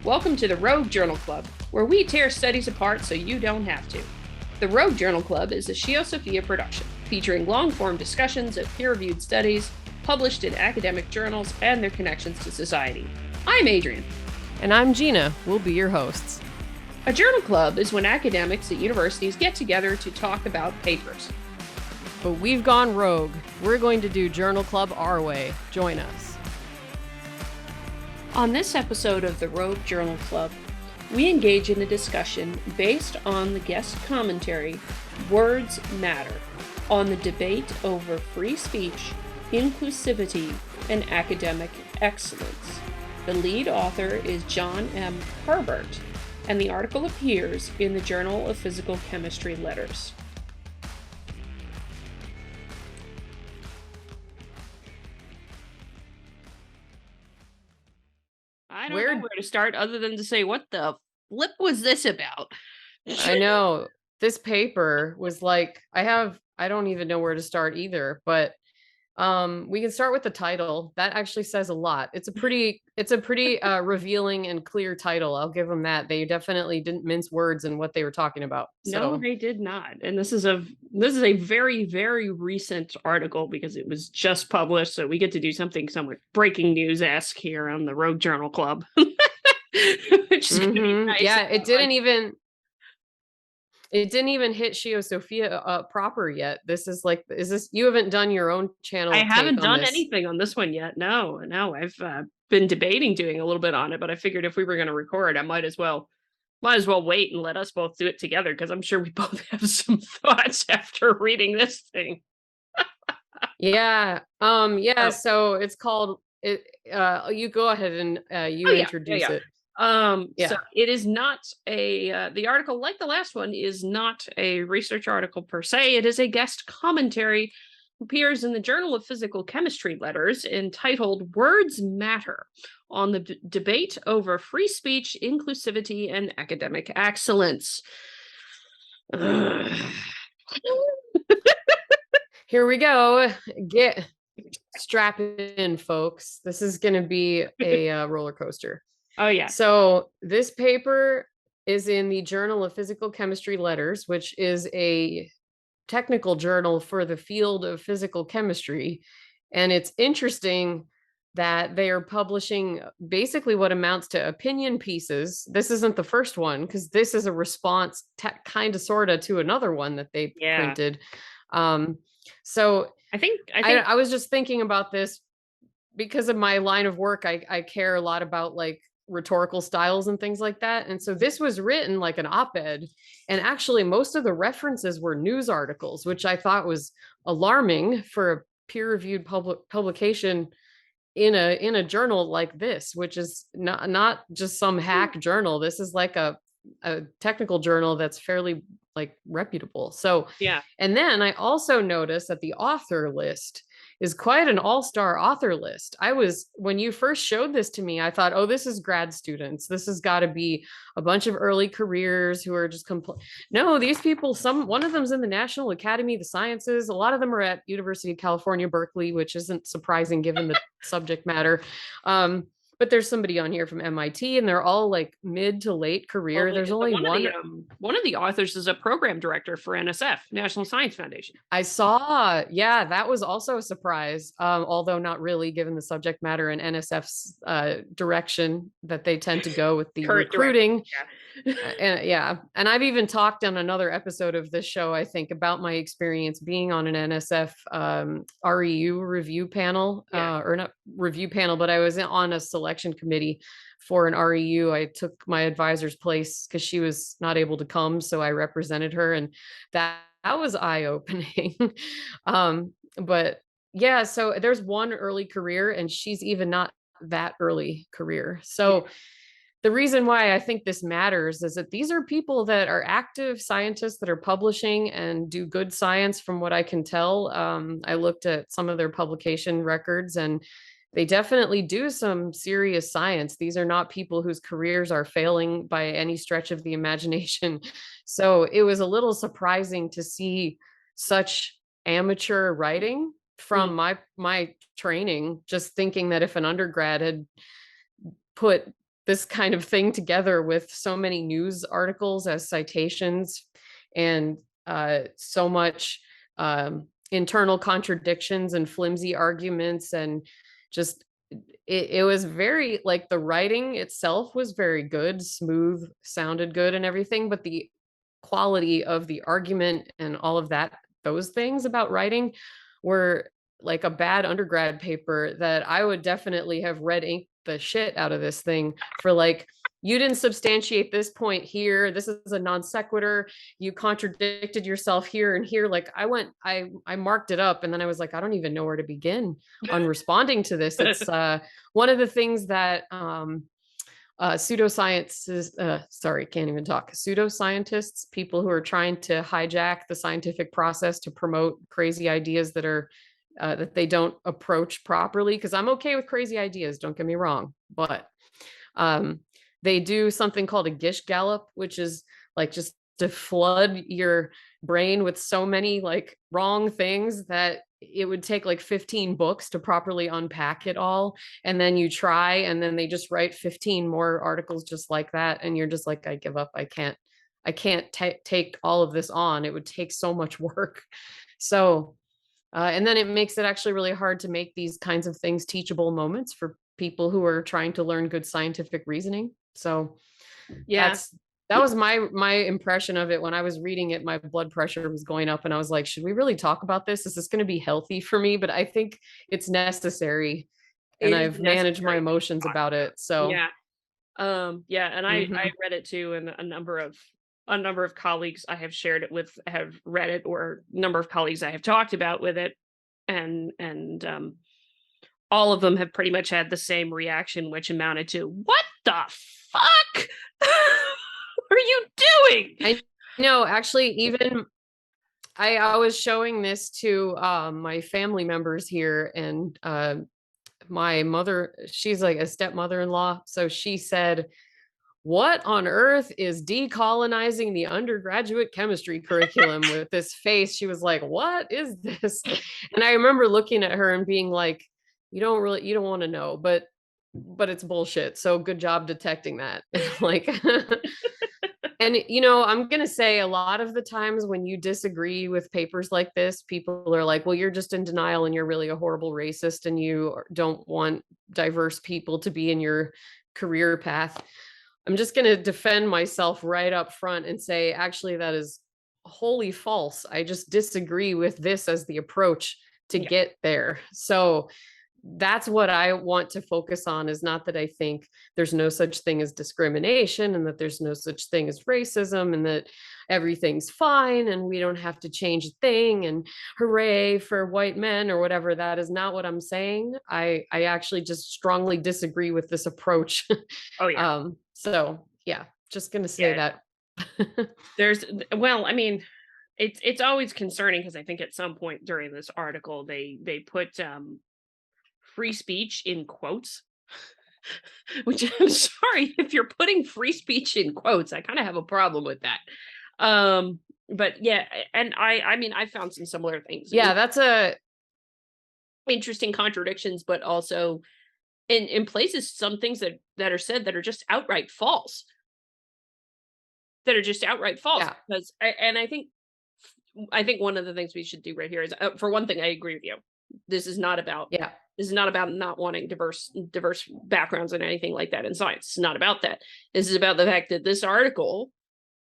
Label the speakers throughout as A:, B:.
A: Welcome to the Rogue Journal Club, where we tear studies apart so you don't have to. The Rogue Journal Club is a ScioSophia production, featuring long-form discussions of peer-reviewed studies published in academic journals and their connections to society. I'm Adrian.
B: And I'm Gina. We'll be your hosts.
A: A journal club is when academics at universities get together to talk about papers.
B: But we've gone rogue. We're going to do Journal Club our way. Join us.
A: On this episode of the Rogue Journal Club, we engage in a discussion based on the guest commentary, Words Matter, on the debate over free speech, inclusivity, and academic excellence. The lead author is John M. Herbert, and the article appears in the Journal of Physical Chemistry Letters. I don't know where to start other than to say, what the flip was this about?
B: I know. This paper was like, I don't even know where to start either, but we can start with the title. That actually says a lot. It's a pretty revealing and clear title. I'll give them that. They definitely didn't mince words in what they were talking about.
A: No, they did not. And this is a very, very recent article because it was just published. So we get to do something somewhat breaking news-esque here on the Rogue Journal Club. Which is nice.
B: Yeah, it didn't even hit ScioSophia proper yet. You haven't done your own channel?
A: I haven't done anything on this one yet. No, I've been debating doing a little bit on it, but I figured if we were going to record, I might as well wait and let us both do it together, because I'm sure we both have some thoughts after reading this thing.
B: Yeah. So it's called it. You go ahead and introduce it.
A: So it is not the article, like the last one, is not a research article per se. It is a guest commentary, appears in the Journal of Physical Chemistry Letters, entitled Words Matter, on the debate over free speech, inclusivity, and academic excellence.
B: Here we go. Strap in, folks. This is going to be a roller coaster.
A: Oh, yeah.
B: So this paper is in the Journal of Physical Chemistry Letters, which is a technical journal for the field of physical chemistry. And it's interesting that they are publishing basically what amounts to opinion pieces. This isn't the first one, because this is a response kind of sort of to another one that they printed. So I think I was just thinking about this because of my line of work. I care a lot about like rhetorical styles and things like that. And so this was written like an op-ed, and actually most of the references were news articles, which I thought was alarming for a peer-reviewed publication in a journal like this, which is not just some hack journal. This is like a technical journal that's fairly like reputable. So
A: yeah. And
B: then I also noticed that the author list is quite an all-star author list. When you first showed this to me, I thought, oh, this is grad students. This has got to be a bunch of early careers who are just No, these people, one of them's in the National Academy of the Sciences. A lot of them are at University of California, Berkeley, which isn't surprising given the subject matter. But there's somebody on here from MIT, and they're all like mid to late career.
A: Well,
B: there's only one.
A: One of the authors is a program director for NSF, National Science Foundation.
B: I saw, that was also a surprise, although not really, given the subject matter and NSF's direction that they tend to go with the recruiting. And I've even talked on another episode of this show, I think, about my experience being on an NSF REU review panel, or not review panel, but I was on a selection committee for an REU. I took my advisor's place because she was not able to come, so I represented her, and that was eye-opening. But yeah, so there's one early career, and she's even not that early career. So the reason why I think this matters is that these are people that are active scientists that are publishing and do good science, from what I can tell. I looked at some of their publication records, and they definitely do some serious science. These are not people whose careers are failing by any stretch of the imagination. So it was a little surprising to see such amateur writing from my training, just thinking that if an undergrad had put this kind of thing together with so many news articles as citations and so much internal contradictions and flimsy arguments, and just it was very, like, the writing itself was very good, smooth, sounded good and everything, but the quality of the argument and all of that, those things about writing were like a bad undergrad paper that I would definitely have red ink the shit out of this thing for, like, you didn't substantiate this point here. This is a non sequitur. You contradicted yourself here and here. Like, I marked it up, and then I was like, I don't even know where to begin on responding to this. It's one of the things that pseudoscientists, people who are trying to hijack the scientific process to promote crazy ideas that are that they don't approach properly. Because I'm okay with crazy ideas, don't get me wrong, but they do something called a Gish Gallop, which is like just to flood your brain with so many like wrong things that it would take like 15 books to properly unpack it all. And then you try, and then they just write 15 more articles just like that. And you're just like, I give up. I can't take all of this on. It would take so much work. So, and then it makes it actually really hard to make these kinds of things teachable moments for people who are trying to learn good scientific reasoning. So
A: yeah,
B: that was my impression of it. When I was reading it, my blood pressure was going up, and I was like, should we really talk about this? Is this going to be healthy for me? But I think it's necessary, and I've managed my emotions about it. So
A: yeah. And I read it too, and a number of colleagues I have shared it with have read it, or a number of colleagues I have talked about with it, and all of them have pretty much had the same reaction, which amounted to, what the fuck are you doing?
B: I know, actually, even I was showing this to my family members here, and my mother, she's like a stepmother-in-law, so she said, what on earth is decolonizing the undergraduate chemistry curriculum? With this face, she was like, what is this? And I remember looking at her and being like, you don't want to know, but it's bullshit. So good job detecting that. Like, and I'm going to say a lot of the times when you disagree with papers like this, people are like, well, you're just in denial and you're really a horrible racist and you don't want diverse people to be in your career path. I'm just going to defend myself right up front and say, actually, that is wholly false. I just disagree with this as the approach to get there. So that's what I want to focus on, is not that I think there's no such thing as discrimination and that there's no such thing as racism and that everything's fine and we don't have to change a thing and hooray for white men or whatever. That is not what I'm saying. I actually just strongly disagree with this approach.
A: Oh yeah.
B: So yeah, just gonna say that.
A: It's always concerning, because I think at some point during this article they put free speech in quotes, which, I'm sorry, if you're putting free speech in quotes, I kind of have a problem with that. But yeah, and I found some similar things.
B: Yeah, that's a
A: interesting contradictions, but also in places, some things that are said that are just outright false. Yeah. Because I think one of the things we should do right here is, for one thing, I agree with you. This is not about not wanting diverse backgrounds and anything like that in science. It's not about that. This is about the fact that this article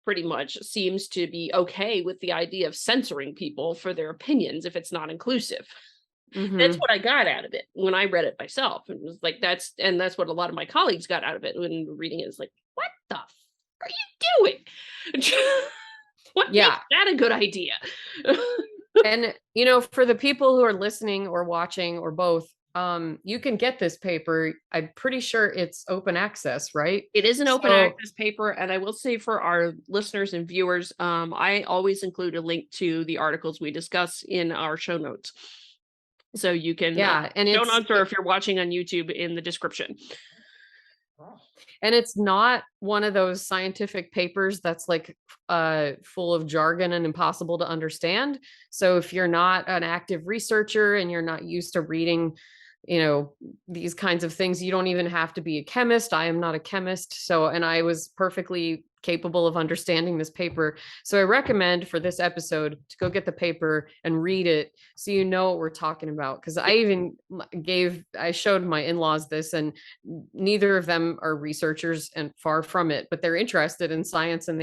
A: pretty much seems to be okay with the idea of censoring people for their opinions if it's not inclusive. Mm-hmm. That's what I got out of it when I read it myself. It was like, that's what a lot of my colleagues got out of it when reading it. Is like, what the f are you doing? What makes that a good idea?
B: And for the people who are listening or watching or both, you can get this paper. I'm pretty sure it's open access, right?
A: It is an open access paper. And I will say, for our listeners and viewers, I always include a link to the articles we discuss in our show notes. So you can, and show notes, or if you're watching on YouTube, in the description.
B: And it's not one of those scientific papers that's like full of jargon and impossible to understand. So if you're not an active researcher and you're not used to reading these kinds of things. You don't even have to be a chemist. I am not a chemist. So, and I was perfectly capable of understanding this paper. So I recommend for this episode to go get the paper and read it so you know what we're talking about. Because I showed my in-laws this, and neither of them are researchers and far from it, but they're interested in science, and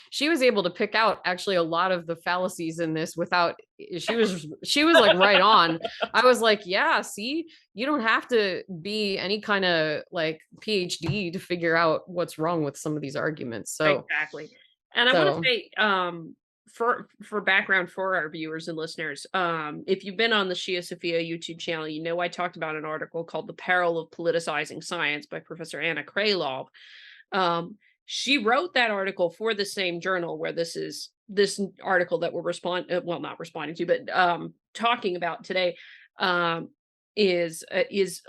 B: she was able to pick out actually a lot of the fallacies in this without, she was like right on. I was like, yeah, see, you don't have to be any kind of like PhD to figure out what's wrong with some of these arguments. So
A: exactly. And I want to say, for background for our viewers and listeners, if you've been on the ScioSophia YouTube channel, I talked about an article called "The Peril of Politicizing Science" by Professor Anna Krylov. She wrote that article for the same journal where this article that we're not responding to, but talking about today, is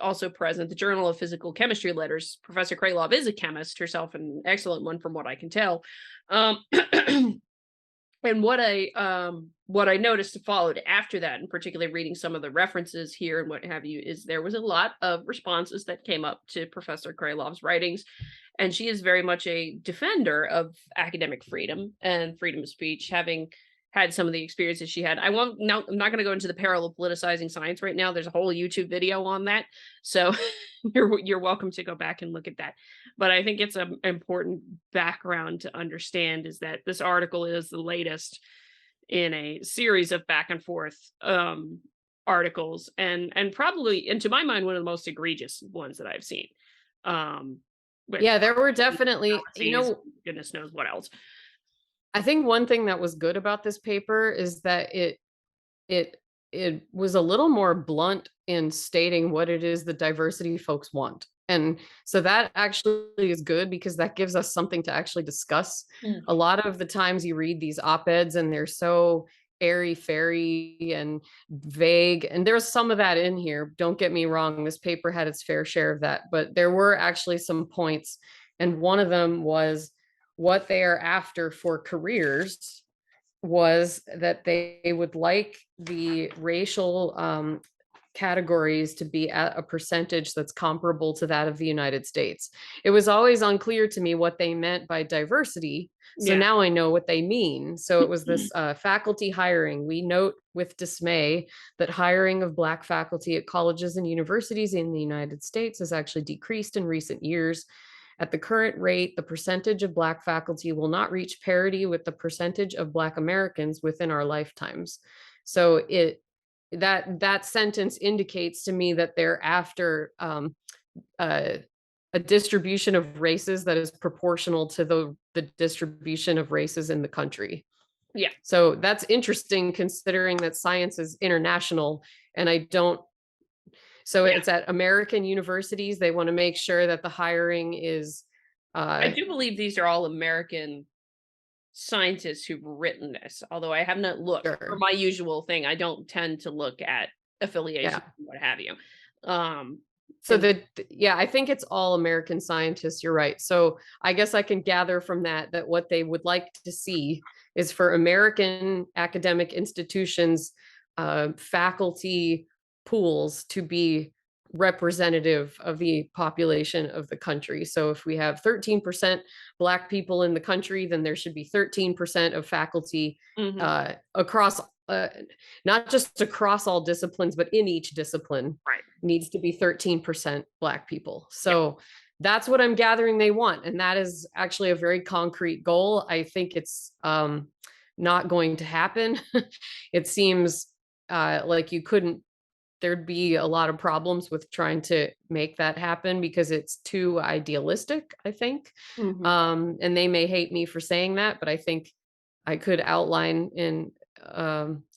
A: also present. The Journal of Physical Chemistry Letters. Professor Krylov is a chemist herself, an excellent one from what I can tell. And what I noticed followed after that, and particularly reading some of the references here and what have you, is there was a lot of responses that came up to Professor Krylov's writings, and she is very much a defender of academic freedom and freedom of speech, having had some of the experiences she had. I'm not going to go into the peril of politicizing science right now. There's a whole YouTube video on that, so you're welcome to go back and look at that. But I think it's an important background to understand, is that this article is the latest in a series of back and forth articles, and probably, and to my mind, one of the most egregious ones that I've seen.
B: Yeah, there were definitely,
A: goodness knows what else.
B: I think one thing that was good about this paper is that it was a little more blunt in stating what it is the diversity folks want. And so that actually is good, because that gives us something to actually discuss. A lot of the times you read these op-eds and they're so airy-fairy and vague, and there's some of that in here. Don't get me wrong, this paper had its fair share of that, but there were actually some points, and one of them was what they are after for careers was that they would like the racial categories to be at a percentage that's comparable to that of the United States. It was always unclear to me what they meant by diversity. So now I know what they mean. So it was this faculty hiring. We note with dismay that hiring of Black faculty at colleges and universities in the United States has actually decreased in recent years. At the current rate, the percentage of Black faculty will not reach parity with the percentage of Black Americans within our lifetimes. So that sentence indicates to me that they're after a distribution of races that is proportional to the distribution of races in the country.
A: Yeah.
B: So that's interesting, considering that science is international, and it's at American universities. They want to make sure that the hiring is.
A: I do believe these are all American scientists who've written this, although I have not looked.
B: Sure.
A: For my usual thing, I don't tend to look at affiliation, what have you.
B: I think it's all American scientists. You're right. So I guess I can gather from that what they would like to see is for American academic institutions, faculty pools to be representative of the population of the country. So if we have 13% Black people in the country, then there should be 13% of faculty across, not just across all disciplines, but in each discipline needs to be 13% Black people. So that's what I'm gathering they want. And that is actually a very concrete goal. I think it's not going to happen. It seems like there'd be a lot of problems with trying to make that happen because it's too idealistic, I think. And they may hate me for saying that, but I think I could outline in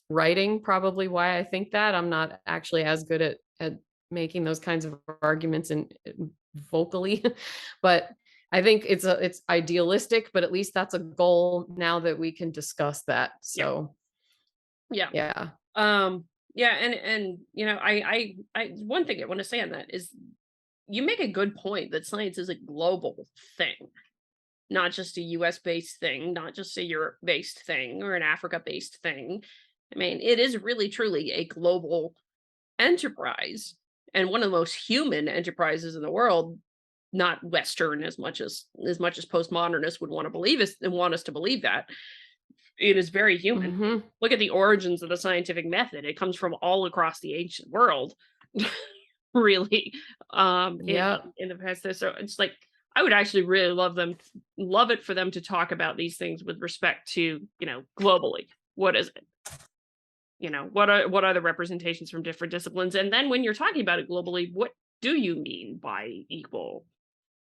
B: writing probably why I think that. I'm not actually as good at making those kinds of arguments and vocally, but I think it's idealistic, but at least that's a goal now that we can discuss that. So
A: yeah. And I one thing I want to say on that is you make a good point that science is a global thing, not just a US based thing, not just a Europe based thing or an Africa based thing. I mean, it is really truly a global enterprise, and one of the most human enterprises in the world, not Western as much as postmodernists would want to believe us and want us to believe that. It is very human. Look at the origins of the scientific method. It comes from all across the ancient world, really. In the past, so it's like I would actually really love it for them to talk about these things with respect to, globally. What is it? What are the representations from different disciplines? And then when you're talking about it globally, what do you mean by equal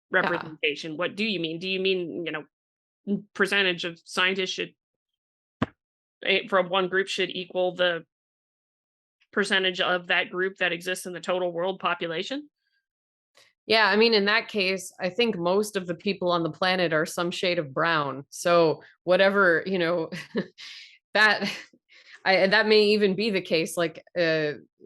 A: representation? What do you mean? Do you mean, percentage of scientists from one group should equal the percentage of that group that exists in the total world population?
B: Yeah, I mean, in that case, I think most of the people on the planet are some shade of brown. So whatever, that that may even be the case. Like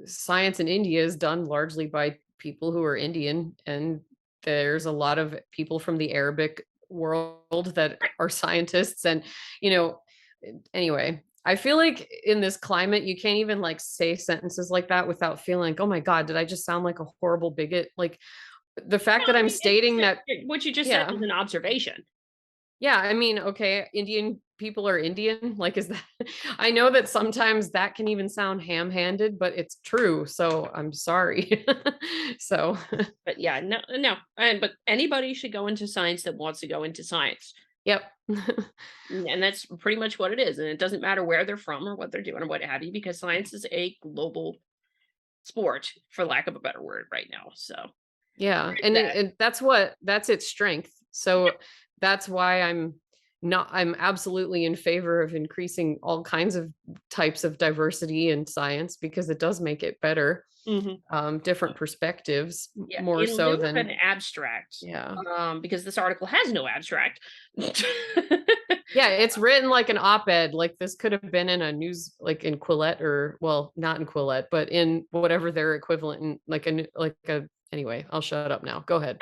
B: science in India is done largely by people who are Indian, and there's a lot of people from the Arabic world that are scientists. And, anyway, I feel like in this climate, you can't even like say sentences like that without feeling like, oh my God, did I just sound like a horrible bigot? Like the fact that I'm stating that
A: what you just said is an observation.
B: Yeah, I mean, okay, Indian people are Indian. Like, is that? I know that sometimes that can even sound ham-handed, but it's true. So I'm sorry. So,
A: but yeah, no, but anybody should go into science that wants to go into science.
B: Yep.
A: And that's pretty much what it is. And it doesn't matter where they're from or what they're doing or what have you, because science is a global sport, for lack of a better word, right now. So
B: yeah, and that's its strength. So that's why I'm absolutely in favor of increasing all kinds of types of diversity in science, because it does make it better. Different perspectives, more so than
A: an abstract.
B: Yeah.
A: Because this article has no abstract.
B: Yeah, it's written like an op-ed. Like this could have been in a news, like in Quillette, or well, not in Quillette, but in whatever their equivalent in anyway, I'll shut up now. Go ahead.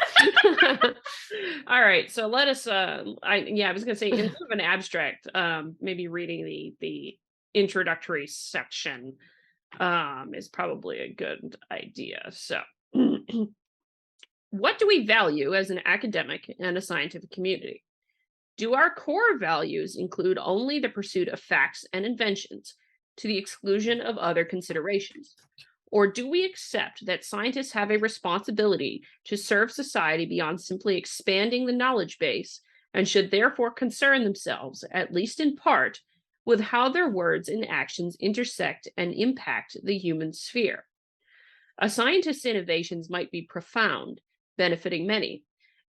A: All right. So let us I was gonna say, in lieu of an abstract, maybe reading the introductory section is probably a good idea. So what do we value as an academic and a scientific community? Do our core values include only the pursuit of facts and inventions to the exclusion of other considerations? Or do we accept that scientists have a responsibility to serve society beyond simply expanding the knowledge base, and should therefore concern themselves, at least in part, with how their words and actions intersect and impact the human sphere? A scientist's innovations might be profound, benefiting many,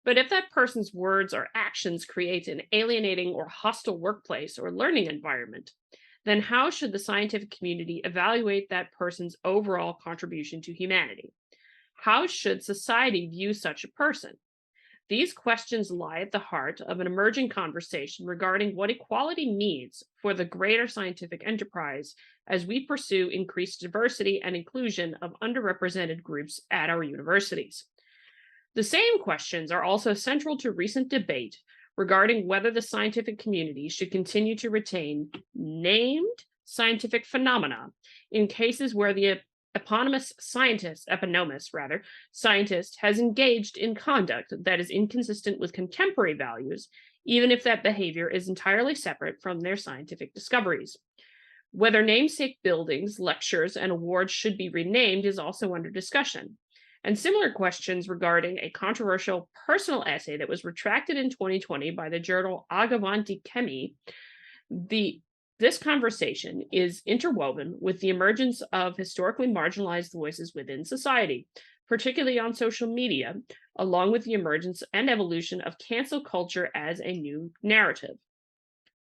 A: but if that person's words or actions create an alienating or hostile workplace or learning environment, then how should the scientific community evaluate that person's overall contribution to humanity? How should society view such a person? These questions lie at the heart of an emerging conversation regarding what equality means for the greater scientific enterprise as we pursue increased diversity and inclusion of underrepresented groups at our universities. The same questions are also central to recent debate regarding whether the scientific community should continue to retain named scientific phenomena in cases where the eponymous scientist has engaged in conduct that is inconsistent with contemporary values, even if that behavior is entirely separate from their scientific discoveries. Whether namesake buildings, lectures, and awards should be renamed is also under discussion. And similar questions regarding a controversial personal essay that was retracted in 2020 by the journal Agavanti Chemi. This conversation is interwoven with the emergence of historically marginalized voices within society, particularly on social media, along with the emergence and evolution of cancel culture as a new narrative.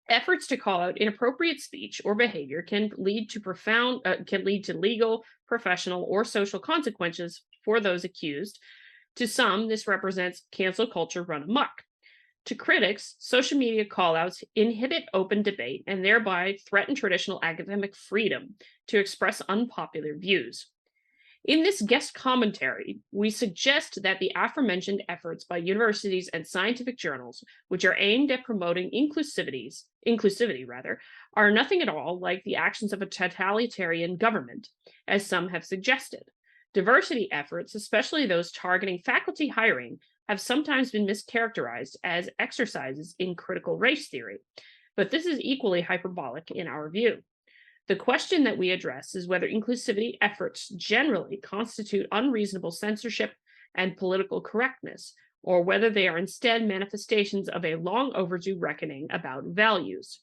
A: Efforts to call out inappropriate speech or behavior can lead to legal, professional, or social consequences for those accused. To some, this represents cancel culture run amok. To critics, social media callouts inhibit open debate and thereby threaten traditional academic freedom to express unpopular views. In this guest commentary, we suggest that the aforementioned efforts by universities and scientific journals, which are aimed at promoting inclusivity rather, are nothing at all like the actions of a totalitarian government, as some have suggested. Diversity efforts, especially those targeting faculty hiring, have sometimes been mischaracterized as exercises in critical race theory, but this is equally hyperbolic in our view. The question that we address is whether inclusivity efforts generally constitute unreasonable censorship and political correctness, or whether they are instead manifestations of a long overdue reckoning about values.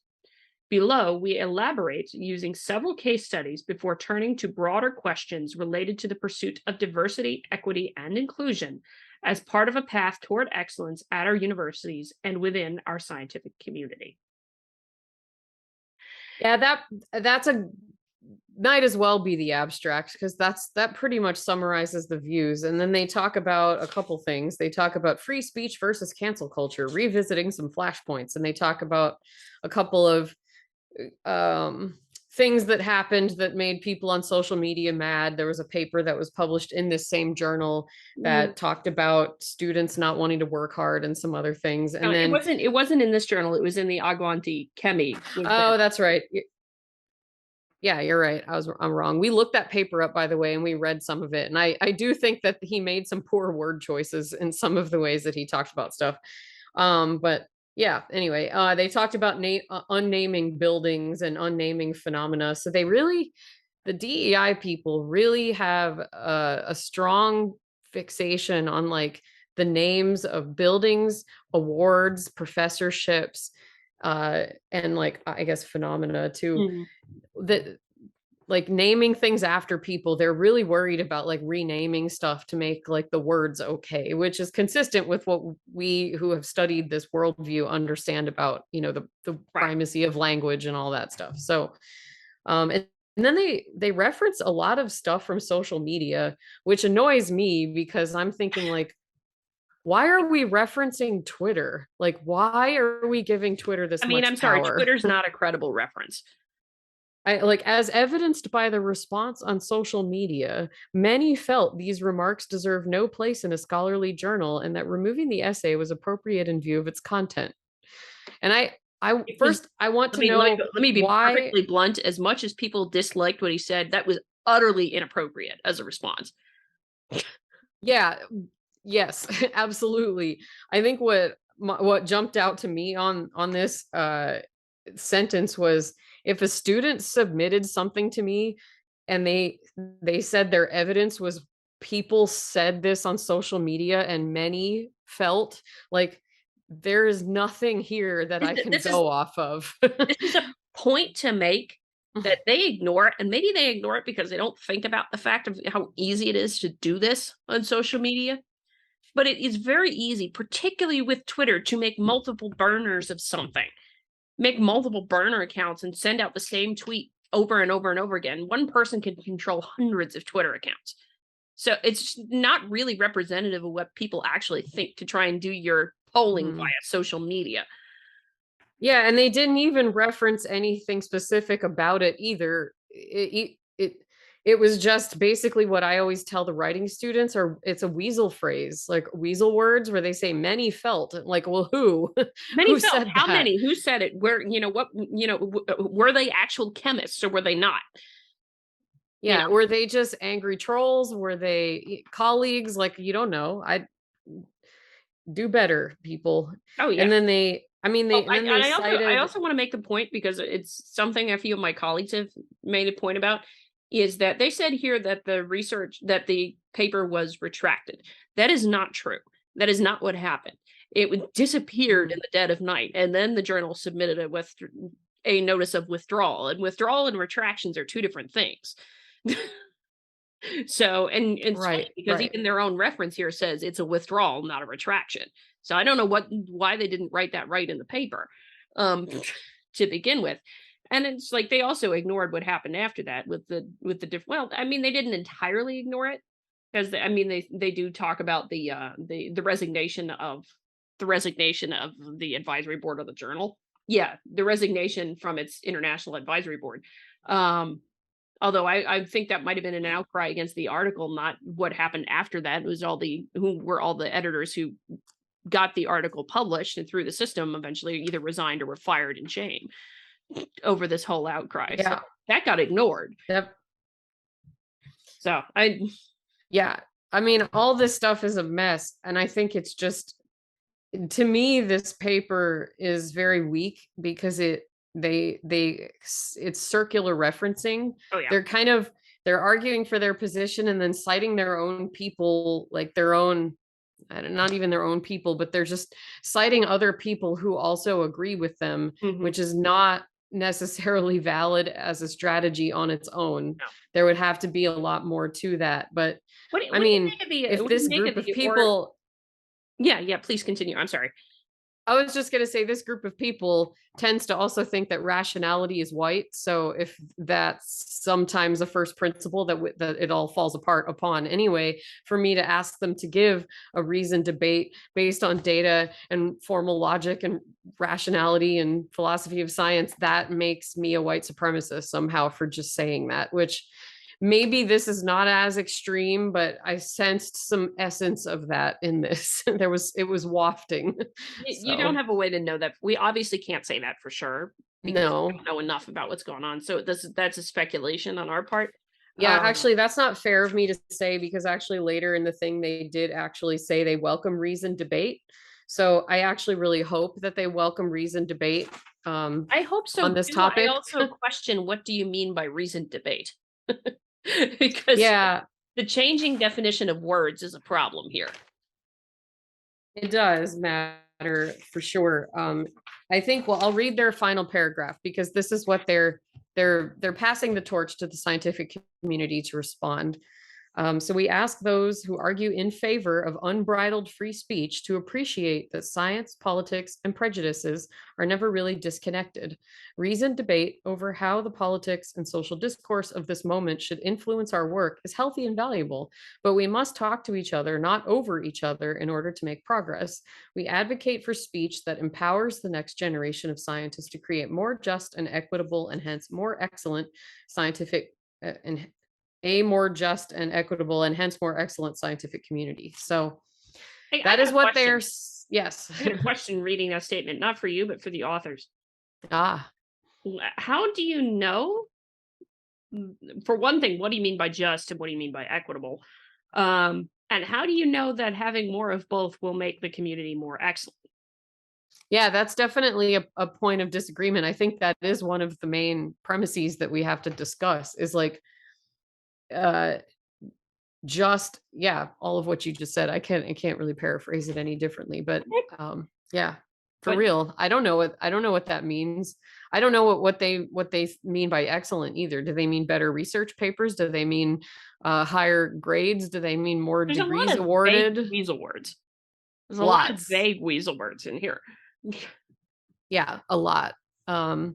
A: Below, we elaborate using several case studies before turning to broader questions related to the pursuit of diversity, equity, and inclusion as part of a path toward excellence at our universities and within our scientific community.
B: Yeah, that's a might as well be the abstract, because that pretty much summarizes the views. And then they talk about a couple things. They talk about free speech versus cancel culture, revisiting some flashpoints, and they talk about a couple of things that happened that made people on social media mad. There was a paper that was published in this same journal that talked about students not wanting to work hard and some other things. And then
A: it wasn't in this journal. It was in the Aguanti Chemi.
B: Oh, that's right. Yeah, you're right. I'm wrong. We looked that paper up, by the way, and we read some of it. And I do think that he made some poor word choices in some of the ways that he talked about stuff. But yeah, anyway, they talked about unnaming buildings and unnaming phenomena. So the DEI people really have a strong fixation on like the names of buildings, awards, professorships, and like, I guess, phenomena too. That like naming things after people, they're really worried about like renaming stuff to make like the words okay, which is consistent with what we who have studied this worldview understand about, the primacy of language and all that stuff. So and then they reference a lot of stuff from social media, which annoys me because I'm thinking like, why are we referencing Twitter? Like, why are we giving Twitter this much
A: I'm sorry,
B: power?
A: Twitter's not a credible reference.
B: As evidenced by the response on social media, many felt these remarks deserve no place in a scholarly journal and that removing the essay was appropriate in view of its content. And I want to know,
A: let me be perfectly blunt. As much as people disliked what he said, that was utterly inappropriate as a response.
B: Yeah, yes, absolutely. I think what jumped out to me on this sentence was, if a student submitted something to me and they said their evidence was people said this on social media and many felt like, there is nothing here that I can go off of.
A: This is a point to make that they ignore, and maybe they ignore it because they don't think about the fact of how easy it is to do this on social media. But it is very easy, particularly with Twitter, to make multiple burners of something. Make multiple burner accounts and send out the same tweet over and over and over again. One person can control hundreds of Twitter accounts. So it's not really representative of what people actually think to try and do your polling via social media.
B: Yeah, and they didn't even reference anything specific about it either. It was just basically what I always tell the writing students, or it's a weasel phrase, like weasel words, where they say many felt. Like, well, who?
A: Many
B: who
A: felt.
B: said
A: How
B: that?
A: many? Who said it? Where? Were they actual chemists or were they not?
B: Yeah, were they just angry trolls? Were they colleagues? Like, you don't know. I do better, people.
A: Oh yeah.
B: And then I
A: also want to make the point, because it's something a few of my colleagues have made a point about, is that they said here that the paper was retracted. That is not true. That is not what happened. It disappeared in the dead of night, and then the journal submitted a notice of withdrawal. And withdrawal and retractions are two different things. So, and it's funny because even their own reference here says it's a withdrawal, not a retraction. So I don't know why they didn't write that right in the paper to begin with. And it's like they also ignored what happened after that with the different. Well, I mean, they didn't entirely ignore it, because they do talk about the resignation of the advisory board of the journal. Yeah, the resignation from its international advisory board. Although I think that might have been an outcry against the article, not what happened after that. It was all the editors who got the article published and through the system eventually either resigned or were fired in shame over this whole outcry. So
B: Yeah.
A: that got ignored.
B: Yep.
A: So
B: Yeah. I mean, all this stuff is a mess. And I think it's just, to me, this paper is very weak because it's circular referencing.
A: oh yeah.
B: They're arguing for their position and then citing their own people, like their own, not even their own people, but they're just citing other people who also agree with them, which is not necessarily valid as a strategy on its own.
A: No.
B: There would have to be a lot more to that. But
A: I mean,
B: if this group of people,
A: yeah, please continue. I'm sorry.
B: I was just going to say this group of people tends to also think that rationality is white. So if that's sometimes a first principle that it all falls apart upon anyway, for me to ask them to give a reasoned debate based on data and formal logic and rationality and philosophy of science, that makes me a white supremacist somehow for just saying that, which maybe this is not as extreme, but I sensed some essence of that in this. It was wafting.
A: You don't have a way to know that. We obviously can't say that for sure because
B: No.
A: we don't know enough about what's going on. So that's a speculation on our part.
B: Yeah, actually, that's not fair of me to say, because actually later in the thing, they did actually say they welcome reasoned debate. So I actually really hope that they welcome reasoned debate.
A: I hope so
B: on this
A: too.
B: topic.
A: I also question, what do you mean by reasoned debate? Because the changing definition of words is a problem here.
B: It does matter for sure. I think, well, I'll read their final paragraph because this is what they're passing the torch to the scientific community to respond. So we ask those who argue in favor of unbridled free speech to appreciate that science, politics, and prejudices are never really disconnected. Reasoned debate over how the politics and social discourse of this moment should influence our work is healthy and valuable, but we must talk to each other, not over each other, in order to make progress. We advocate for speech that empowers the next generation of scientists to create more just and equitable and hence more excellent scientific and a more just and equitable and hence more excellent scientific community. So that is what they're, yes.
A: I had a question reading that statement, not for you, but for the authors. How do you know? For one thing, what do you mean by just and what do you mean by equitable? And how do you know that having more of both will make the community more excellent?
B: Yeah, that's definitely a point of disagreement. I think that is one of the main premises that we have to discuss is like, just all of what you just said. I can't really paraphrase it any differently, but real, I don't know what that means. I don't know what they mean by excellent either. Do they mean better research papers? Do they mean higher grades? Do they mean more degrees awarded?
A: Weasel words. There's a lot of vague weasel words in here.
B: Yeah, a lot. And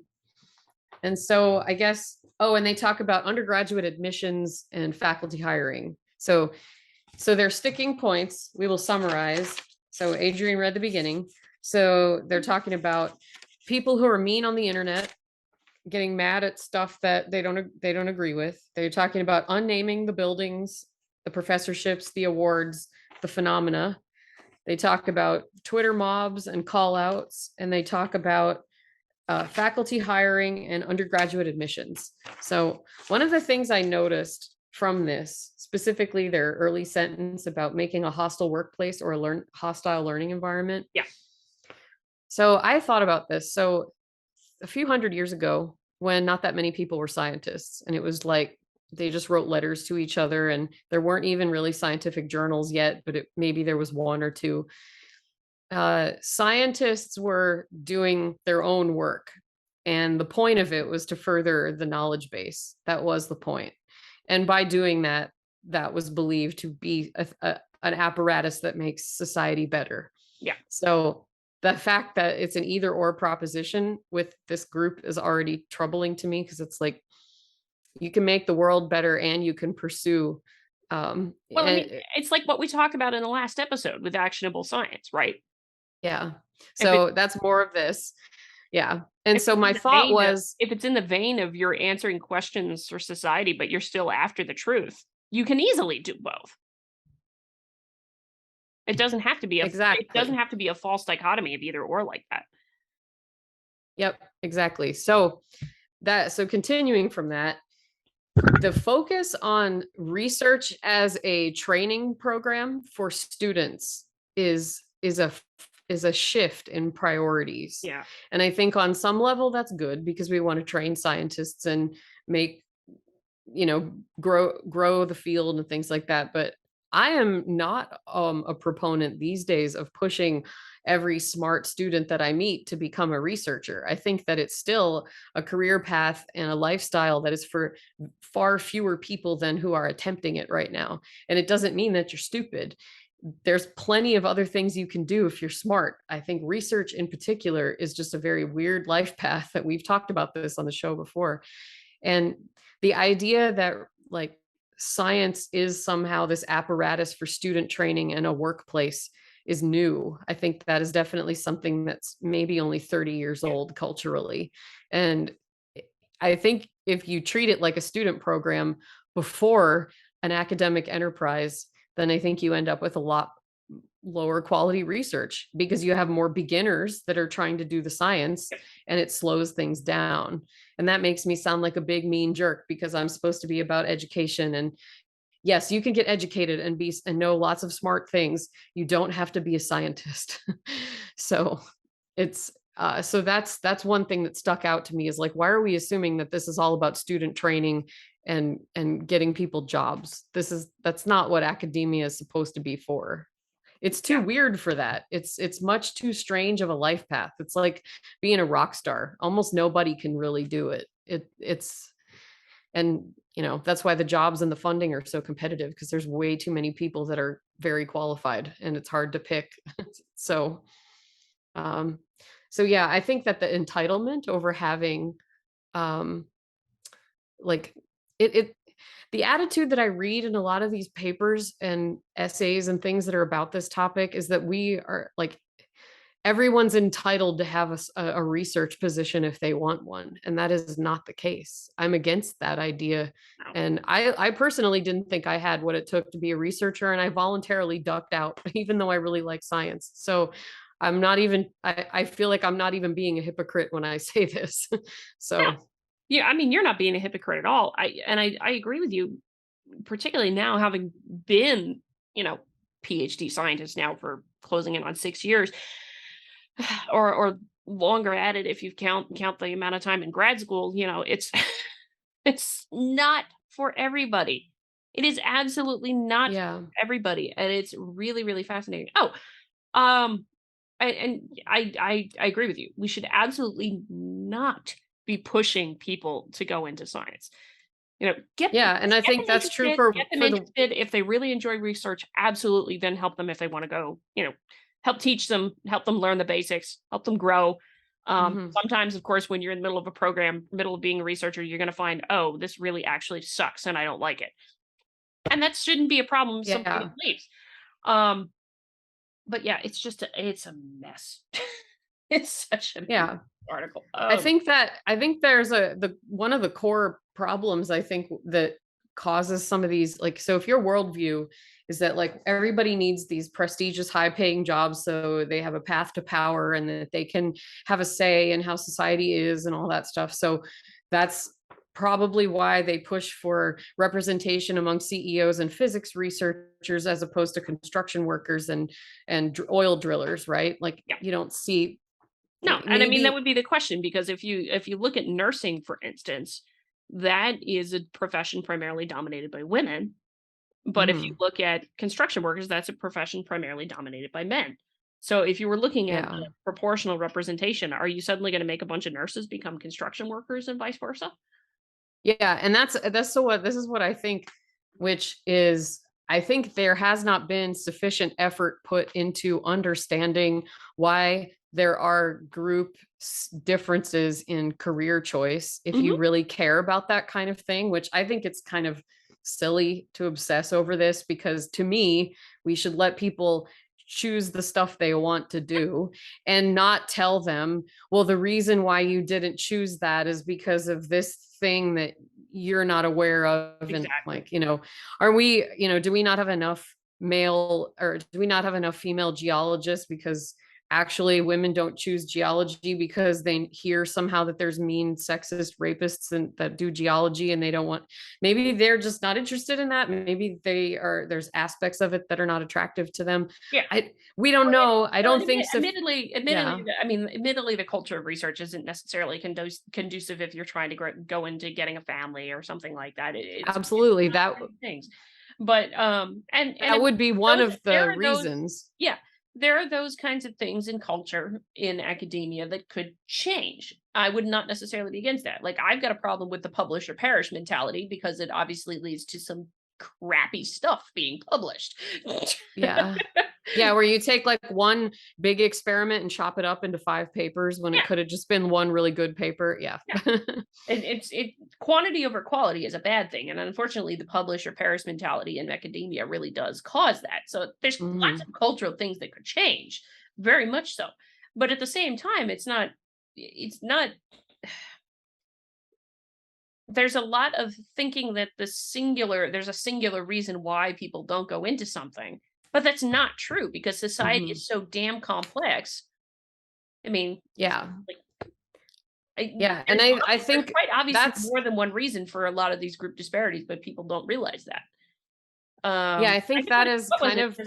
B: so I guess, and they talk about undergraduate admissions and faculty hiring. So their sticking points, we will summarize. So Adrian read the beginning. So they're talking about people who are mean on the internet, getting mad at stuff that they don't agree with. They're talking about unnaming the buildings, the professorships, the awards, the phenomena. They talk about Twitter mobs and call outs, and they talk about faculty hiring and undergraduate admissions. So one of the things I noticed from this, specifically their early sentence about making a hostile workplace or a hostile learning environment.
A: Yeah.
B: So I thought about this. So a few hundred years ago, when not that many people were scientists, and it was like they just wrote letters to each other, and there weren't even really scientific journals yet, but maybe there was one or two. Scientists were doing their own work, and the point of it was to further the knowledge base. That was the point. And by doing that, that was believed to be an apparatus that makes society better.
A: Yeah.
B: So the fact that it's an either or proposition with this group is already troubling to me, because it's like, you can make the world better and you can pursue.
A: It's like what we talked about in the last episode with actionable science, right?
B: Yeah. So that's more of this. Yeah. And so my thought was,
A: if it's in the vein of you're answering questions for society, but you're still after the truth, you can easily do both. It doesn't have to be a false dichotomy of either or like that.
B: Yep, exactly. So continuing from that, the focus on research as a training program for students is a shift in priorities.
A: Yeah.
B: And I think on some level that's good, because we want to train scientists and make, grow the field and things like that. But I am not a proponent these days of pushing every smart student that I meet to become a researcher. I think that it's still a career path and a lifestyle that is for far fewer people than who are attempting it right now. And it doesn't mean that you're stupid. There's plenty of other things you can do if you're smart. I think research in particular is just a very weird life path that we've talked about this on the show before. And the idea that like science is somehow this apparatus for student training in a workplace is new. I think that is definitely something that's maybe only 30 years old culturally. And I think if you treat it like a student program before an academic enterprise, then I think you end up with a lot lower quality research, because you have more beginners that are trying to do the science, and it slows things down. And that makes me sound like a big mean jerk, because I'm supposed to be about education. And yes, you can get educated and know lots of smart things. You don't have to be a scientist. So it's so that's one thing that stuck out to me, is like, why are we assuming that this is all about student training and getting people jobs? That's not what academia is supposed to be for. It's too weird for that. It's much too strange of a life path. It's like being a rock star. Almost nobody can really do it. And that's why the jobs and the funding are so competitive, because there's way too many people that are very qualified and it's hard to pick. So yeah, I think that the entitlement over having like it the attitude that I read in a lot of these papers and essays and things that are about this topic is that we are like, everyone's entitled to have a research position if they want one. And that is not the case. I'm against that idea. And I personally didn't think I had what it took to be a researcher, and I voluntarily ducked out, even though I really like science. So I'm not even, I feel like I'm not even being a hypocrite when I say this. So.
A: Yeah, I mean, you're not being a hypocrite at all. I agree with you, particularly now having been, PhD scientist now for closing in on 6 years, or longer at it if you count the amount of time in grad school. It's it's not for everybody. It is absolutely not for everybody, and it's really, really fascinating. I agree with you. We should absolutely not be pushing people to go into science.
B: And I think that's true for
A: them interested. If they really enjoy research, absolutely, then help them if they want to go. Help teach them, help them learn the basics, help them grow. Sometimes, of course, when you're in the middle of a program, middle of being a researcher, you're going to find, oh, this really actually sucks and I don't like it, and that shouldn't be a problem. Somebody leaves. But yeah, it's a mess. It's such a article.
B: I think there's one of the core problems, I think, that causes some of these, like, so if your worldview is that like everybody needs these prestigious high paying jobs so they have a path to power and that they can have a say in how society is and all that stuff, so that's probably why they push for representation among CEOs and physics researchers as opposed to construction workers and oil drillers, right? Like, you don't see.
A: No, and I mean, that would be the question, because if you look at nursing, for instance, that is a profession primarily dominated by women. But if you look at construction workers, that's a profession primarily dominated by men. So if you were looking at proportional representation, are you suddenly going to make a bunch of nurses become construction workers and vice versa?
B: Yeah, and this is what I think, which is, I think there has not been sufficient effort put into understanding why there are group differences in career choice. If you really care about that kind of thing, which I think it's kind of silly to obsess over this, because to me, we should let people choose the stuff they want to do, and not tell them, well, the reason why you didn't choose that is because of this thing that you're not aware of.
A: Exactly.
B: And like, are we, do we not have enough male, or do we not have enough female geologists because actually women don't choose geology because they hear somehow that there's mean sexist rapists and that do geology, and they don't want, maybe they're just not interested in that. Maybe there's aspects of it that are not attractive to them.
A: Yeah.
B: We don't know. I don't think so.
A: Admittedly, admittedly, the culture of research isn't necessarily conducive if you're trying to go into getting a family or something like that.
B: Absolutely.
A: That things. But and
B: that would be one of the reasons.
A: Yeah. There are those kinds of things in culture, in academia, that could change. I would not necessarily be against that. Like, I've got a problem with the publish or perish mentality because it obviously leads to some crappy stuff being published.
B: Yeah. Yeah, where you take like one big experiment and chop it up into 5 papers when it could have just been one really good paper. Yeah.
A: It's quantity over quality is a bad thing. And unfortunately, the publish or perish mentality in academia really does cause that. So there's lots of cultural things that could change, very much so. But at the same time, it's not, there's a lot of thinking that there's a singular reason why people don't go into something. But that's not true because society is so damn complex. I mean,
B: yeah.
A: Yeah,
B: and I think
A: quite obviously more than one reason for a lot of these group disparities, but people don't realize that.
B: Yeah, I think that is kind of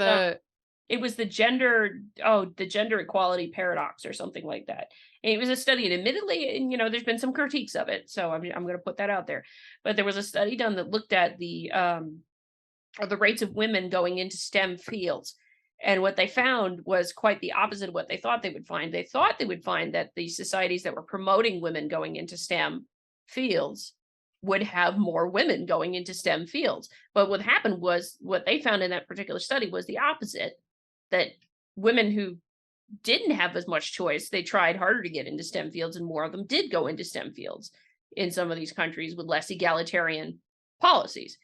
A: it was the gender equality paradox or something like that. And it was a study, and admittedly, and there's been some critiques of it, so I'm going to put that out there. But there was a study done that looked at the rates of women going into STEM fields. And what they found was quite the opposite of what they thought they would find. They thought they would find that the societies that were promoting women going into STEM fields would have more women going into STEM fields. But what happened was, what they found in that particular study was the opposite, that women who didn't have as much choice, they tried harder to get into STEM fields, and more of them did go into STEM fields in some of these countries with less egalitarian policies.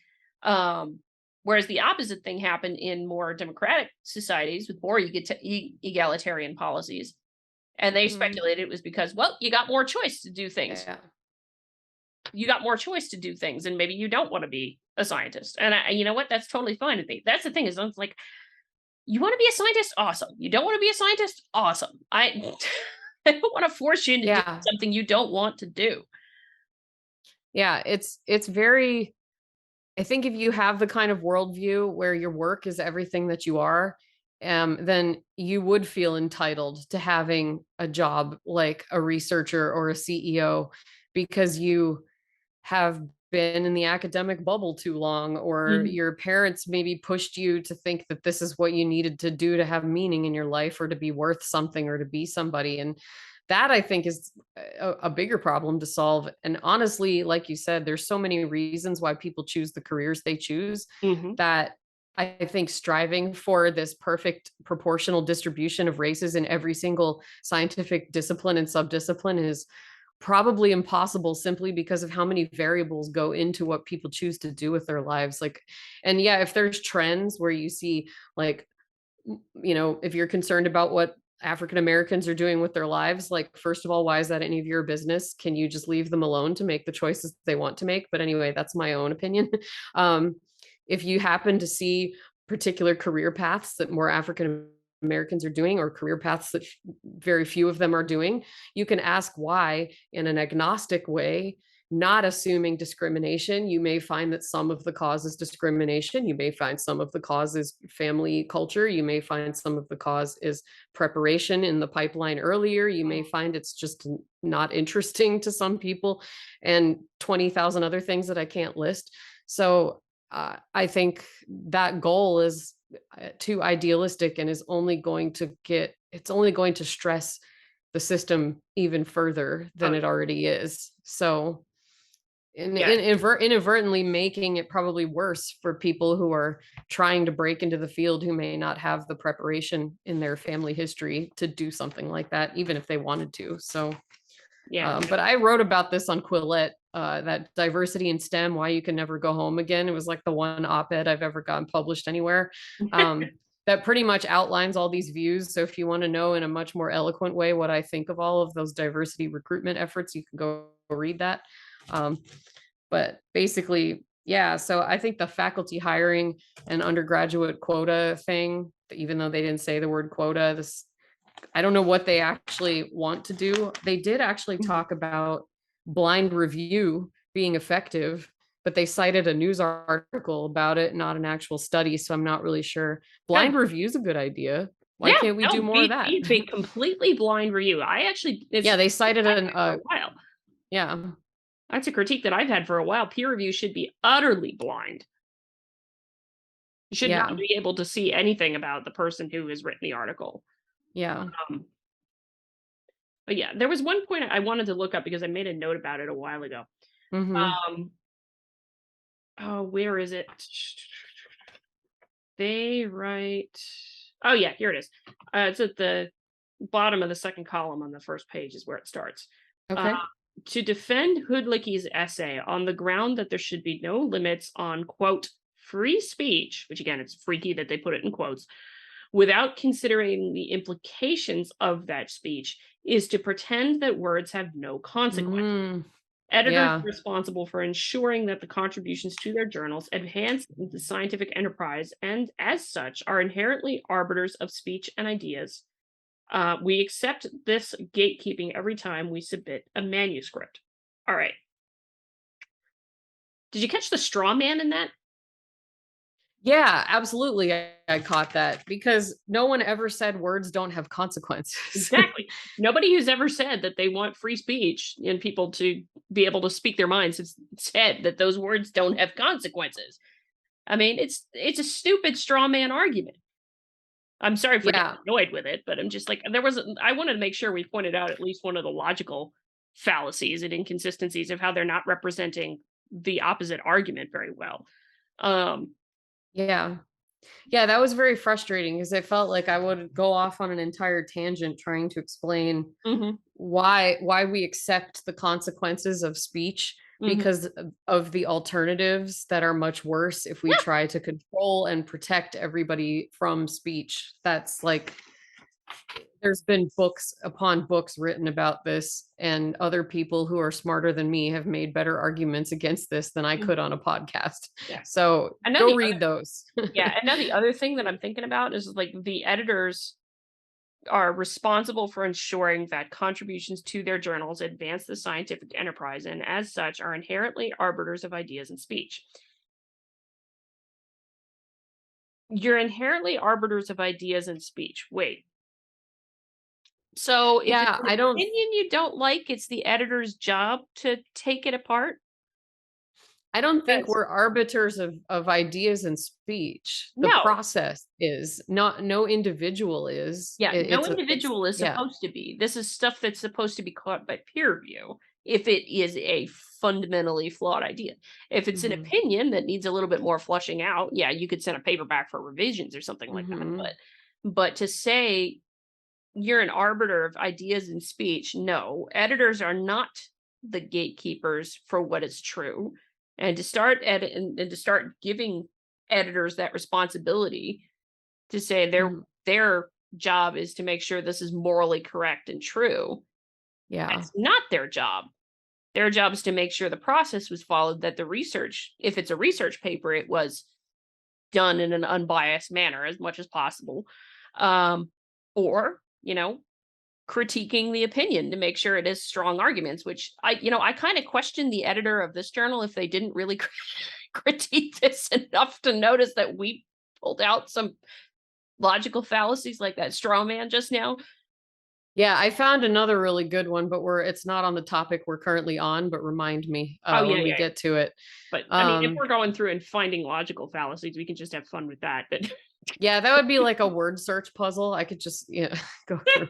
A: Whereas the opposite thing happened in more democratic societies with more egalitarian policies. And they speculated it was because, well, you got more choice to do things. Yeah. You got more choice to do things, and maybe you don't want to be a scientist. And you know what? That's totally fine with me. That's the thing, is I'm like, you want to be a scientist? Awesome. You don't want to be a scientist? Awesome. I don't want to force you into doing something you don't want to do.
B: Yeah, it's very, I think if you have the kind of worldview where your work is everything that you are, then you would feel entitled to having a job like a researcher or a CEO, because you have been in the academic bubble too long, or your parents maybe pushed you to think that this is what you needed to do to have meaning in your life, or to be worth something, or to be somebody. And that, I think, is a bigger problem to solve. And honestly, like you said, there's so many reasons why people choose the careers they choose, that I think striving for this perfect proportional distribution of races in every single scientific discipline and subdiscipline is probably impossible, simply because of how many variables go into what people choose to do with their lives. Like, and yeah, if there's trends where you see, like, if you're concerned about what African Americans are doing with their lives, like, first of all, why is that any of your business? Can you just leave them alone to make the choices they want to make? But anyway, that's my own opinion. If you happen to see particular career paths that more African Americans are doing, or career paths that very few of them are doing, you can ask why in an agnostic way, not assuming discrimination. You may find that some of the cause is discrimination. You may find some of the cause is family culture. You may find some of the cause is preparation in the pipeline earlier. You may find it's just not interesting to some people, and 20,000 other things that I can't list. So I think that goal is too idealistic, and is only going to stress the system even further than it already is. So inadvertently making it probably worse for people who are trying to break into the field, who may not have the preparation in their family history to do something like that, even if they wanted to. So but I wrote about this on Quillette, that diversity in STEM, why you can never go home again. It was like the one op-ed I've ever gotten published anywhere. that pretty much outlines all these views. So if you want to know in a much more eloquent way what I think of all of those diversity recruitment efforts, you can go read that. But basically, yeah, so I think the faculty hiring and undergraduate quota thing, even though they didn't say the word quota, this, I don't know what they actually want to do. They did actually talk about blind review being effective, but they cited a news article about it, not an actual study. So I'm not really sure. Blind review is a good idea. Why can't we do more of that?
A: Be completely blind review. I actually,
B: they cited it
A: for a while.
B: Yeah.
A: That's a critique that I've had for a while. Peer review should be utterly blind. You should not be able to see anything about the person who has written the article.
B: Yeah.
A: But yeah, there was one point I wanted to look up because I made a note about it a while ago. Oh, where is it? They write. Oh yeah, here it is. It's at the bottom of the second column on the first page is where it starts.
B: Okay.
A: To defend Hoodlicky's essay on the ground that there should be no limits on, quote, free speech, which again, it's freaky that they put it in quotes, without considering the implications of that speech, is to pretend that words have no consequence. Editors are responsible for ensuring that the contributions to their journals advance the scientific enterprise and, as such, are inherently arbiters of speech and ideas. We accept this gatekeeping every time we submit a manuscript. All right. Did you catch the straw man in that?
B: Yeah, absolutely. I caught that because no one ever said words don't have consequences.
A: Exactly. Nobody who's ever said that they want free speech and people to be able to speak their minds has said that those words don't have consequences. I mean, it's a stupid straw man argument. I'm sorry for getting annoyed with it, but I'm just like, I wanted to make sure we pointed out at least one of the logical fallacies and inconsistencies of how they're not representing the opposite argument very well.
B: Yeah, that was very frustrating because I felt like I would go off on an entire tangent trying to explain why we accept the consequences of speech because of the alternatives that are much worse if we try to control and protect everybody from speech. That's like, there's been books upon books written about this, and other people who are smarter than me have made better arguments against this than I could on a podcast. So go read those.
A: And now the other thing that I'm thinking about is like the editors are responsible for ensuring that contributions to their journals advance the scientific enterprise and, as such, are inherently arbiters of ideas and speech. You're inherently arbiters of ideas and speech. Wait. So if it's an opinion you don't like, it's the editor's job to take it apart?
B: I don't think we're arbiters of ideas and speech. The process is no individual is.
A: No individual is supposed to be. This is stuff that's supposed to be caught by peer review if it is a fundamentally flawed idea. If it's an opinion that needs a little bit more fleshing out, you could send a paper back for revisions or something like that. But to say you're an arbiter of ideas and speech, no, editors are not the gatekeepers for what is true. And to start to start giving editors that responsibility to say their job is to make sure this is morally correct and true. That's not their job. Their job is to make sure the process was followed, that the research, if it's a research paper, it was done in an unbiased manner as much as possible. Or, critiquing the opinion to make sure it is strong arguments, which I kind of question the editor of this journal if they didn't really critique this enough to notice that we pulled out some logical fallacies like that straw man just now.
B: Yeah, I found another really good one, but it's not on the topic we're currently on, but remind me when we get to it.
A: But I mean, if we're going through and finding logical fallacies, we can just have fun with that. But
B: yeah, that would be like a word search puzzle. I could just go through.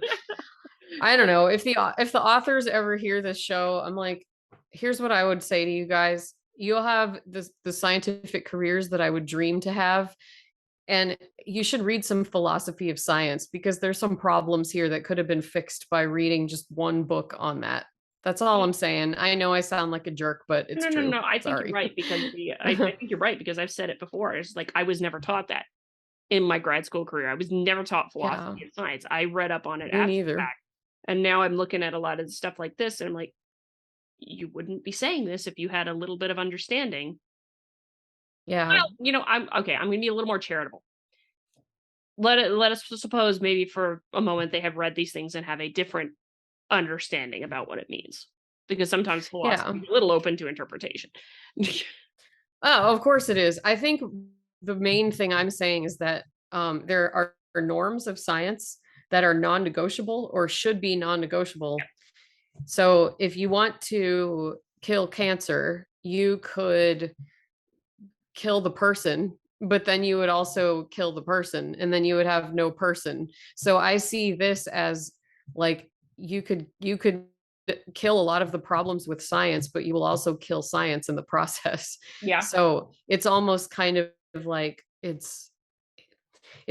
B: I don't know if the authors ever hear this show, I'm like, here's what I would say to you guys. You'll have the scientific careers that I would dream to have. And you should read some philosophy of science because there's some problems here that could have been fixed by reading just one book on that. That's all I'm saying. I know I sound like a jerk, but it's true.
A: No. I think you're right because I think you're right because I've said it before. It's like I was never taught that. in my grad school career. I was never taught
B: Yeah,
A: philosophy and science. I read up on it
B: me
A: after the
B: neither.
A: fact, and now I'm looking at a lot of the stuff like this, and I'm like, "You wouldn't be saying this if you had a little bit of understanding."
B: Yeah.
A: Well, I'm okay, I'm gonna be a little more charitable. Let us suppose maybe for a moment they have read these things and have a different understanding about what it means, because sometimes
B: Yeah.
A: philosophy is a little open to interpretation.
B: Oh, of course it is. I think the main thing I'm saying is that there are norms of science that are non-negotiable or should be non-negotiable. So if you want to kill cancer, you could kill the person, but then you would also kill the person, and then you would have no person. So I see this as like you could kill a lot of the problems with science, but you will also kill science in the process.
A: Yeah.
B: So it's almost kind of like it's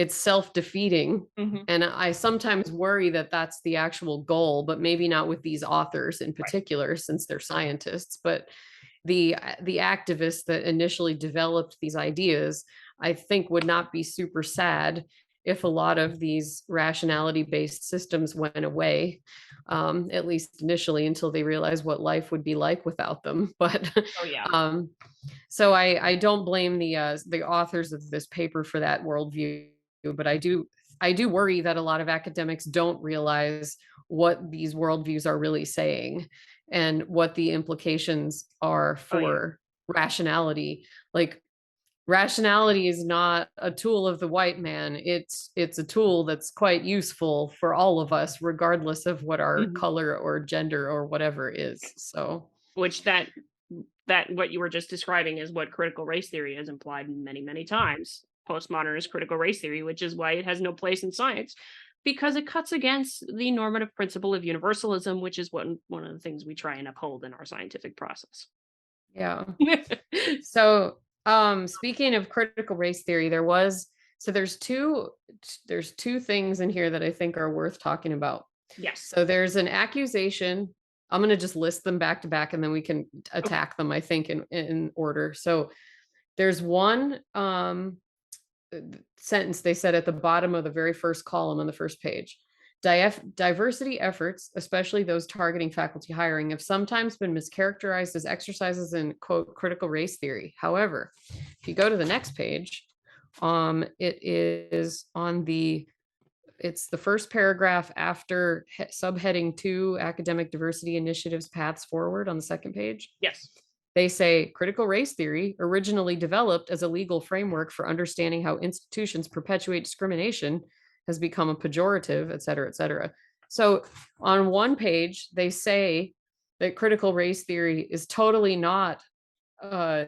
B: self-defeating.
A: Mhm.
B: And I sometimes worry that that's the actual goal, but maybe not with these authors in
A: Right.
B: particular, since they're scientists. But the activists that initially developed these ideas, I think, would not be super sad if a lot of these rationality based systems went away, at least initially, until they realized what life would be like without them. But
A: Oh, yeah.
B: so I don't blame the authors of this paper for that worldview, but I do worry that a lot of academics don't realize what these worldviews are really saying and what the implications are
A: Oh, yeah.
B: for rationality. Like, rationality is not a tool of the white man. It's a tool that's quite useful for all of us, regardless of what our
A: Mhm.
B: color or gender or whatever is. So
A: Which that what you were just describing is what critical race theory has implied many, many times. Postmodernist critical race theory, which is why it has no place in science, because it cuts against the normative principle of universalism, which is one of the things we try and uphold in our scientific process.
B: yeah. So, speaking of critical race theory, there's two things in here that I think are worth talking about.
A: Yes.
B: So there's an accusation. I'm going to just list them back to back and then we can
A: Okay.
B: attack them, I think, in order. So there's one sentence they said at the bottom of the very first column on the first page. Diversity efforts, especially those targeting faculty hiring, have sometimes been mischaracterized as exercises in, quote, critical race theory. However, if you go to the next page, it is it's the first paragraph after subheading 2, academic diversity initiatives paths forward, on the second page.
A: Yes.
B: They say critical race theory, originally developed as a legal framework for understanding how institutions perpetuate discrimination, has become a pejorative, et cetera, et cetera. So on one page, they say that critical race theory is totally not uh,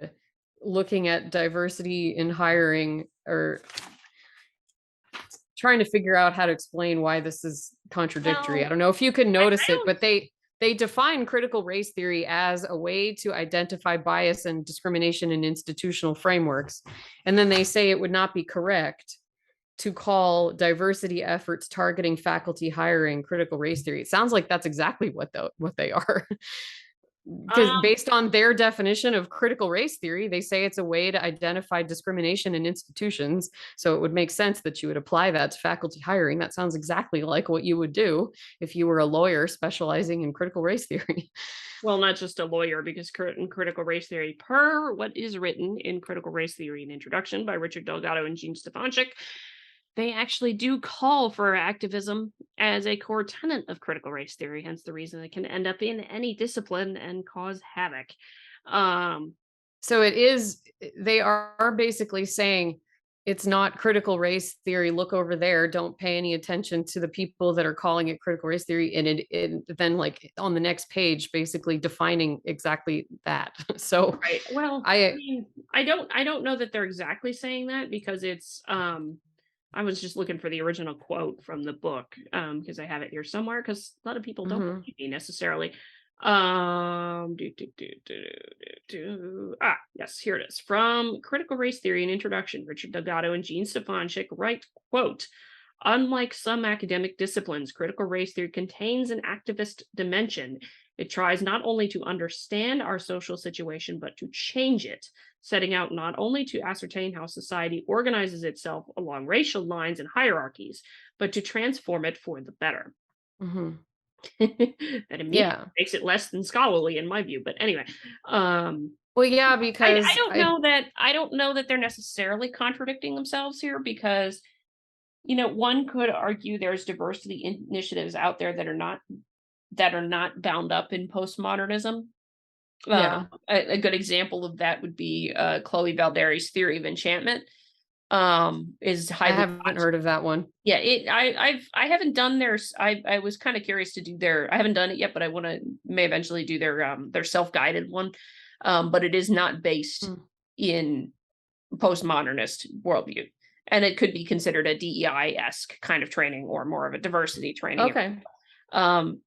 B: looking at diversity in hiring, or trying to figure out how to explain why this is contradictory. I
A: Well,
B: don't know if you can
A: I
B: notice it,
A: don't.
B: but they define critical race theory as a way to identify bias and discrimination in institutional frameworks. And then they say it would not be correct to call diversity efforts targeting faculty hiring critical race theory. It sounds like that's exactly what they are. Because
A: Um.
B: based on their definition of critical race theory, they say it's a way to identify discrimination in institutions. So it would make sense that you would apply that to faculty hiring. That sounds exactly like what you would do if you were a lawyer specializing in critical race theory.
A: Well, not just a lawyer, because in critical race theory, per what is written in Critical Race Theory and Introduction by Richard Delgado and Jean Stefanczyk, they actually do call for activism as a core tenet of critical race theory, hence the reason it can end up in any discipline and cause havoc. Um,
B: So they are basically saying it's not critical race theory. Look over there. Don't pay any attention to the people that are calling it critical race theory. And then, like, on the next page, basically defining exactly that. So
A: right. Well, I
B: I,
A: mean, I don't know that they're exactly saying that, because it's I was just looking for the original quote from the book, because I have it here somewhere, because a lot of people don't
B: mhm.
A: believe me necessarily. Yes, here it is. From Critical Race Theory and Introduction, Richard Delgado and Jean Stefanczyk write, quote, unlike some academic disciplines, critical race theory contains an activist dimension. It tries not only to understand our social situation, but to change it, setting out not only to ascertain how society organizes itself along racial lines and hierarchies, but to transform it for the better.
B: Mm-hmm.
A: That immediately
B: Yeah.
A: makes it less than scholarly in my view. But anyway,
B: Well, yeah,
A: I
B: because
A: don't know that they're necessarily contradicting themselves here, because one could argue there's diversity initiatives out there that are not bound up in postmodernism.
B: yeah,
A: A good example of that would be Chloe Valderi's theory of enchantment. Is
B: I
A: highly
B: haven't heard of that one.
A: yeah. I haven't done I was kind of curious to do I haven't done it yet, but I may eventually do their self-guided one. But it is not based
B: Mm.
A: in postmodernist worldview. And it could be considered a DEI-esque kind of training, or more of a diversity training.
B: Okay.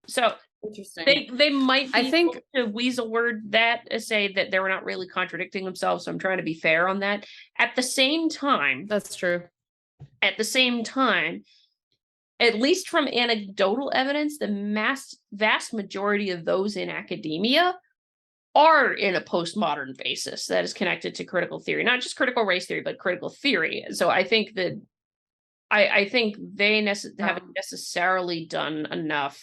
A: So
B: Interesting.
A: they might be
B: I think
A: able to weasel word that, say that they're not really contradicting themselves. So I'm trying to be fair on that. At the same time,
B: that's true.
A: at the same time, at least from anecdotal evidence, the vast majority of those in academia are in a postmodern basis that is connected to critical theory, not just critical race theory, but critical theory. So I think that I think they haven't necessarily done enough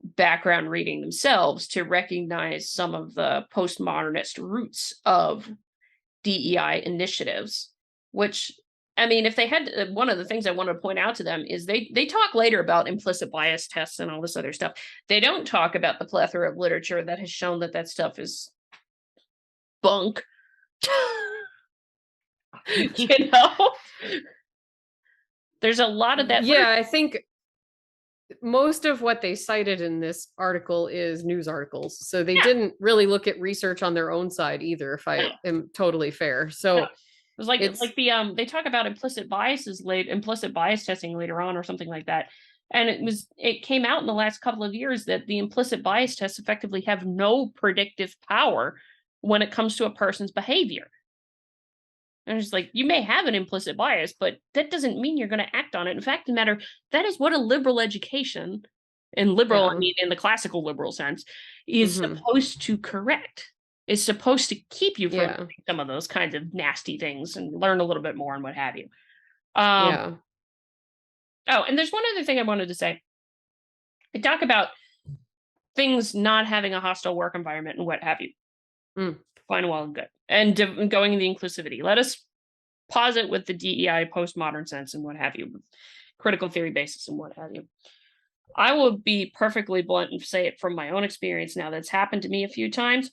A: background reading themselves to recognize some of the postmodernist roots of DEI initiatives, which, I mean, if they had one of the things I wanted to point out to them is they talk later about implicit bias tests and all this other stuff. They don't talk about the plethora of literature that has shown that stuff is bunk. There's a lot of that.
B: Yeah, I think most of what they cited in this article is news articles. So they didn't really look at research on their own side either, if I am totally fair. So
A: it was like they talk about implicit bias testing later on or something like that. And it came out in the last couple of years that the implicit bias tests effectively have no predictive power when it comes to a person's behavior. And it's like, you may have an implicit bias, but that doesn't mean you're going to act on it. In fact, the matter, that is what a liberal education, and liberal, I mean, in the classical liberal sense, is supposed to correct. It's supposed to keep you from doing some of those kinds of nasty things and learn a little bit more and what have you. Oh, and there's one other thing I wanted to say. I talk about things not having a hostile work environment and what have you. Fine, well, and good. And going in the inclusivity. Let us pause it with the DEI postmodern sense and what have you, critical theory basis and what have you. I will be perfectly blunt and say it from my own experience now. That's happened to me a few times.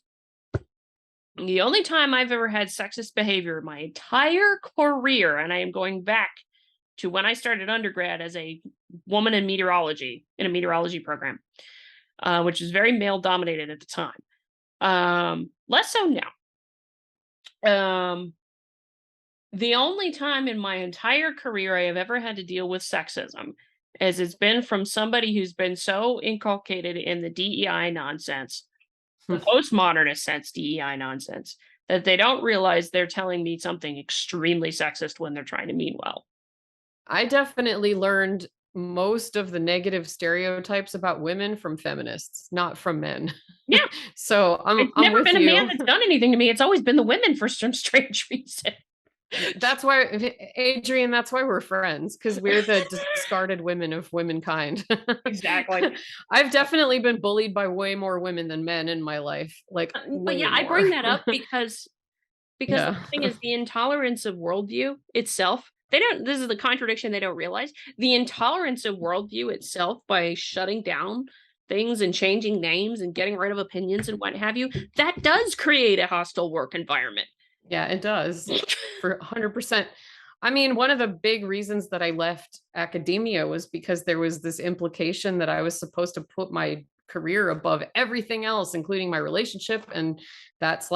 A: The only time I've ever had sexist behavior in my entire career, and I am going back to when I started undergrad as a woman in meteorology, in a meteorology program, which was very male dominated at the time. Less so now. The only time in my entire career I have ever had to deal with sexism is it's been from somebody who's been so inculcated in the DEI nonsense, the postmodernist sense DEI nonsense, that they don't realize they're telling me something extremely sexist when they're trying to mean well.
B: I definitely learned most of the negative stereotypes about women from feminists, not from men.
A: Yeah.
B: So I'm
A: never
B: with
A: been
B: you.
A: a man that's done anything to me. It's always been the women for some strange reason.
B: That's why, Adrian, that's why we're friends, because we're the discarded women of womankind.
A: Exactly.
B: I've definitely been bullied by way more women than men in my life. Like,
A: but yeah, I bring that up because the thing is, the intolerance of worldview itself, this is the contradiction they don't realize. The intolerance of worldview itself, by shutting down things and changing names and getting rid of opinions and what have you, that does create a hostile work environment.
B: Yeah, it does, for 100%. I mean, one of the big reasons that I left academia was because there was this implication that I was supposed to put my career above everything else, including my relationship. And that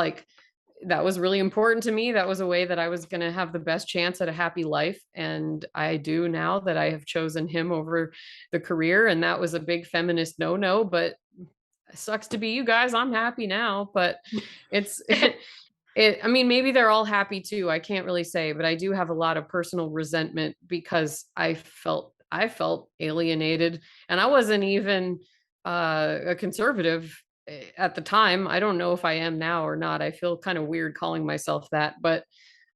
B: was really important to me. That was a way that I was going to have the best chance at a happy life. And I do now that I have chosen him over the career. And that was a big feminist no, but it sucks to be you guys. I'm happy now, but I mean, maybe they're all happy too. I can't really say, but I do have a lot of personal resentment because I felt alienated, and I wasn't even a conservative at the time. I don't know if I am now or not. I feel kind of weird calling myself that, but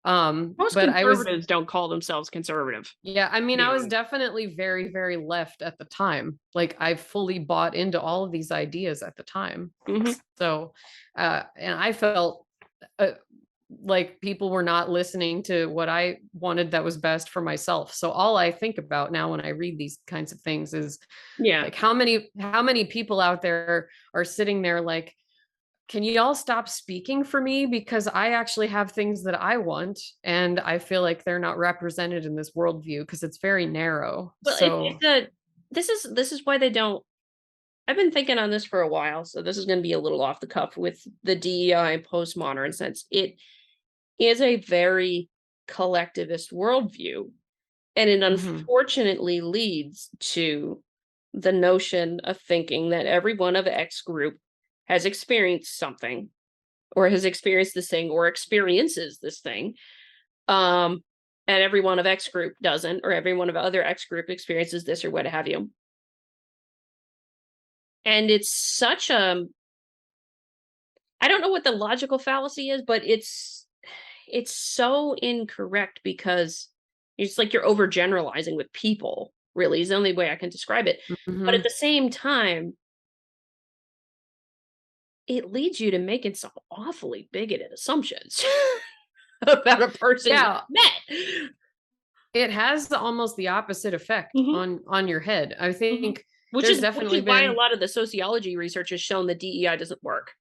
A: most
B: I was,
A: conservatives don't call themselves conservative.
B: yeah, I mean, I was definitely very, very left at the time. Like I fully bought into all of these ideas at the time. So, and I felt like people were not listening to what I wanted that was best for myself. So all I think about now when I read these kinds of things is like how many people out there are sitting there like, can you all stop speaking for me? Because I actually have things that I want, and I feel like they're not represented in this worldview because it's very narrow.
A: Well,
B: So
A: this is why they don't. I've been thinking on this for a while, so this is going to be a little off the cuff with the DEI postmodern sense. It is a very collectivist worldview, and it unfortunately leads to the notion of thinking that everyone of X group has experienced something, or has experienced this thing, or experiences this thing, and everyone of X group doesn't, or everyone of other X group experiences this, or what have you. And it's such a, I don't know what the logical fallacy is, but it's so incorrect, because it's like you're overgeneralizing with people, really, is the only way I can describe it. But at the same time, it leads you to making some awfully bigoted assumptions about a person you met.
B: It has almost the opposite effect on your head. I think
A: which is why a lot of the sociology research has shown that DEI doesn't work.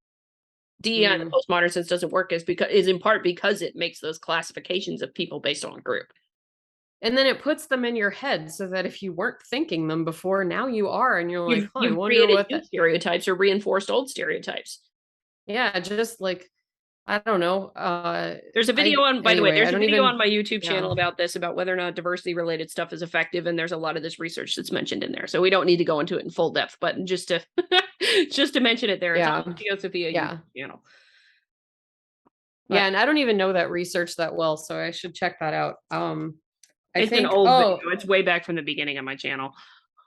A: DEI in the postmodern sense doesn't work is in part because it makes those classifications of people based on group.
B: And then it puts them in your head so that if you weren't thinking them before, now you are, and you're like,
A: I wonder what new stereotypes or reinforced old stereotypes.
B: Yeah, just like, I don't know.
A: There's a video on, by the way, there's a video on my YouTube channel about this, about whether or not diversity related stuff is effective. And there's a lot of this research that's mentioned in there. So we don't need to go into it in full depth, but just to, just to mention it there. It's on the ScioSophia YouTube channel.
B: But, and I don't even know that research that well, so I should check that out.
A: It's an old video. It's way back from the beginning of my channel.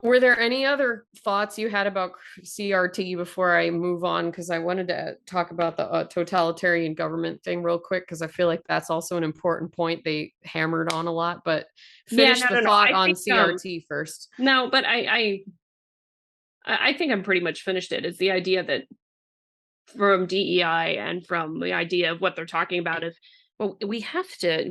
B: Were there any other thoughts you had about CRT before I move on? Because I wanted to talk about the totalitarian government thing real quick, because I feel like that's also an important point they hammered on a lot. But finish the thought on CRT first.
A: No, but I think I'm pretty much finished it. It's the idea that from DEI and from the idea of what they're talking about is, well, we have to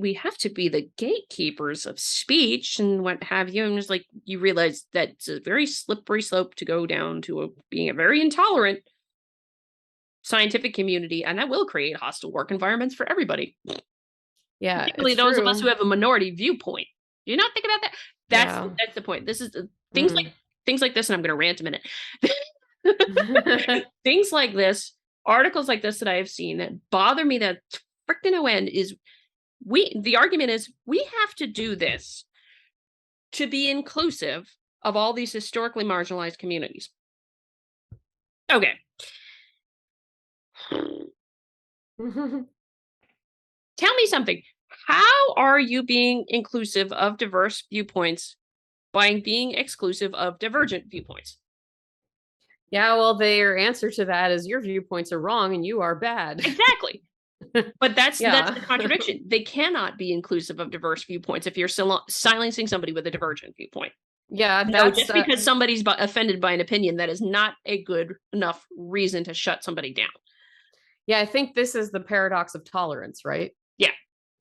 A: be the gatekeepers of speech and what have you. And just like, you realize that it's a very slippery slope to go down to being a very intolerant scientific community, and that will create hostile work environments for everybody.
B: Yeah,
A: particularly those of us who have a minority viewpoint. Do you not think about that? That's the point. This is things like this, and I'm going to rant a minute. Things like this, articles like this that I have seen that bother me that freaking no end is, the argument is we have to do this to be inclusive of all these historically marginalized communities. Okay. Tell me something. How are you being inclusive of diverse viewpoints by being exclusive of divergent viewpoints?
B: Yeah, well, their answer to that is your viewpoints are wrong and you are bad.
A: Exactly. But that's the contradiction. They cannot be inclusive of diverse viewpoints if you're silencing somebody with a divergent viewpoint.
B: Yeah,
A: just because somebody's offended by an opinion, that is not a good enough reason to shut somebody down.
B: Yeah, I think this is the paradox of tolerance, right?
A: Yeah.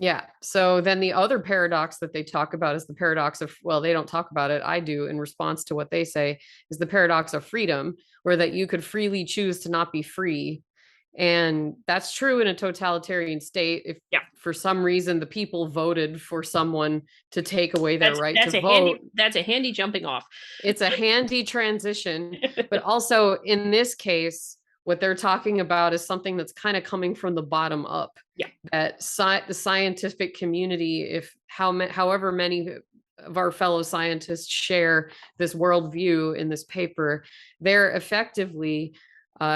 B: Yeah. So then the other paradox that they talk about is the paradox of, well, they don't talk about it, I do in response to what they say, is the paradox of freedom, where that you could freely choose to not be free. And that's true in a totalitarian state. If for some reason the people voted for someone to take away their right to vote.
A: That's a handy jumping off.
B: It's a handy transition. But also in this case, what they're talking about is something that's kind of coming from the bottom up.
A: Yeah.
B: That the scientific community, if however many of our fellow scientists share this worldview in this paper, they're effectively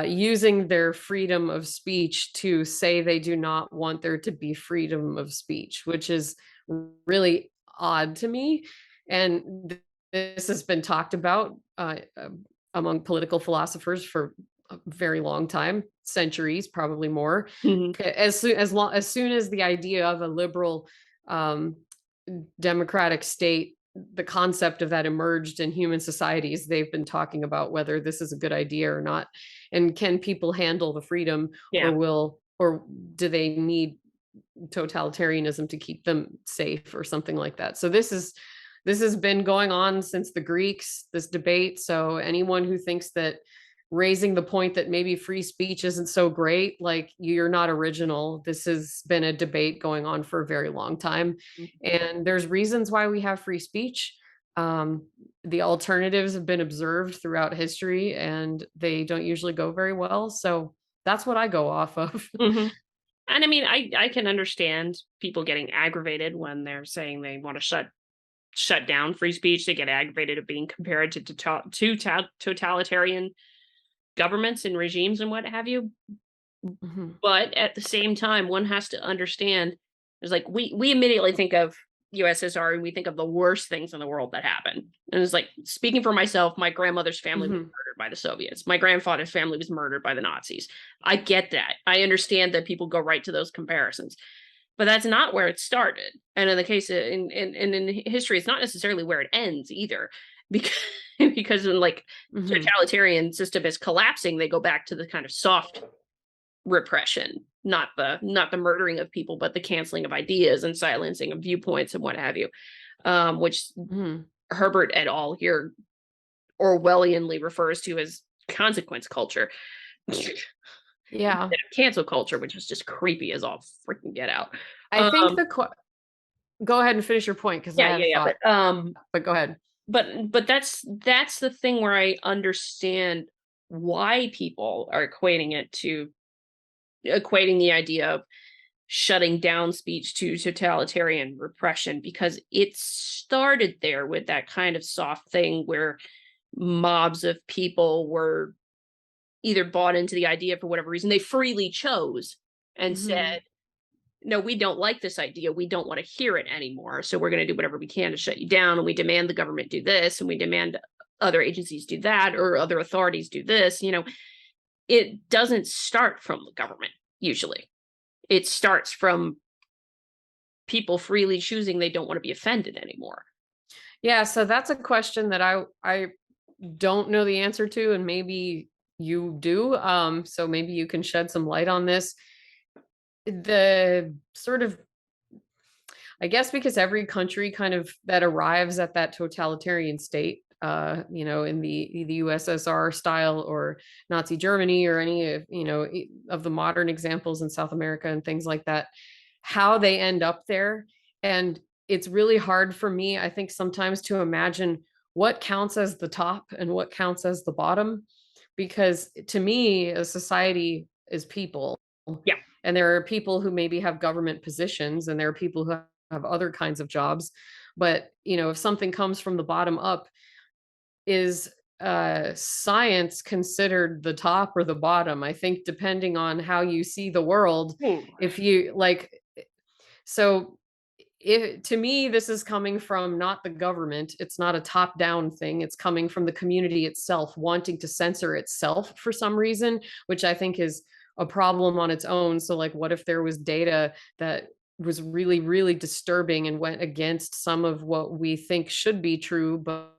B: using their freedom of speech to say they do not want there to be freedom of speech, which is really odd to me. And this has been talked about among political philosophers for a very long time, centuries, probably more.
A: Mm-hmm.
B: As soon as the idea of a liberal democratic state, the concept of that emerged in human societies, they've been talking about whether this is a good idea or not, and can people handle the freedom, or do they need totalitarianism to keep them safe or something like that. So this has been going on since the Greeks, this debate. So anyone who thinks that raising the point that maybe free speech isn't so great, like, you're not original. This has been a debate going on for a very long time. And there's reasons why we have free speech. The alternatives have been observed throughout history, and they don't usually go very well. So that's what I go off of.
A: Mm-hmm. And I mean, I can understand people getting aggravated when they're saying they want to shut down free speech. They get aggravated at being compared to totalitarian governments and regimes and what have you.
B: Mm-hmm.
A: But at the same time, one has to understand, there's like, we immediately think of USSR and we think of the worst things in the world that happened. And it's like, speaking for myself, my grandmother's family was murdered by the Soviets. My grandfather's family was murdered by the Nazis. I get that. I understand that people go right to those comparisons. But that's not where it started. And in the case of, in history, it's not necessarily where it ends either. Because when like totalitarian system is collapsing, they go back to the kind of soft repression, not the murdering of people, but the canceling of ideas and silencing of viewpoints and what have you, which Herbert et al. Here Orwellianly refers to as consequence culture.
B: Yeah.
A: Cancel culture, which is just creepy as all freaking get out.
B: I think go ahead and finish your point, because but go ahead.
A: But that's the thing where I understand why people are equating the idea of shutting down speech to totalitarian repression, because it started there with that kind of soft thing where mobs of people were either bought into the idea for whatever reason, they freely chose and said, no, we don't like this idea. We don't want to hear it anymore. So we're going to do whatever we can to shut you down. And we demand the government do this, and we demand other agencies do that, or other authorities do this. It doesn't start from the government. Usually it starts from people freely choosing they don't want to be offended anymore.
B: Yeah. So that's a question that I don't know the answer to, and maybe you do. So maybe you can shed some light on this. The sort of, I guess, because every country kind of that arrives at that totalitarian state, in the USSR style or Nazi Germany or any of, of the modern examples in South America and things like that, how they end up there. And it's really hard for me, I think, sometimes to imagine what counts as the top and what counts as the bottom, because to me, a society is people.
A: Yeah.
B: And there are people who maybe have government positions, and there are people who have other kinds of jobs. But, if something comes from the bottom up, is science considered the top or the bottom? I think depending on how you see the world, if you like, so to me, this is coming from not the government. It's not a top down thing. It's coming from the community itself wanting to censor itself for some reason, which I think is a problem on its own. So like, what if there was data that was really, really disturbing and went against some of what we think should be true, but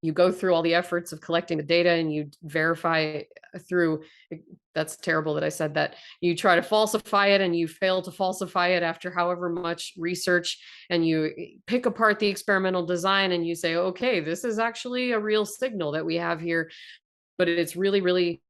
B: you go through all the efforts of collecting the data and you verify through, that's terrible that I said that, you try to falsify it and you fail to falsify it after however much research, and you pick apart the experimental design and you say, okay, this is actually a real signal that we have here, but it's really, really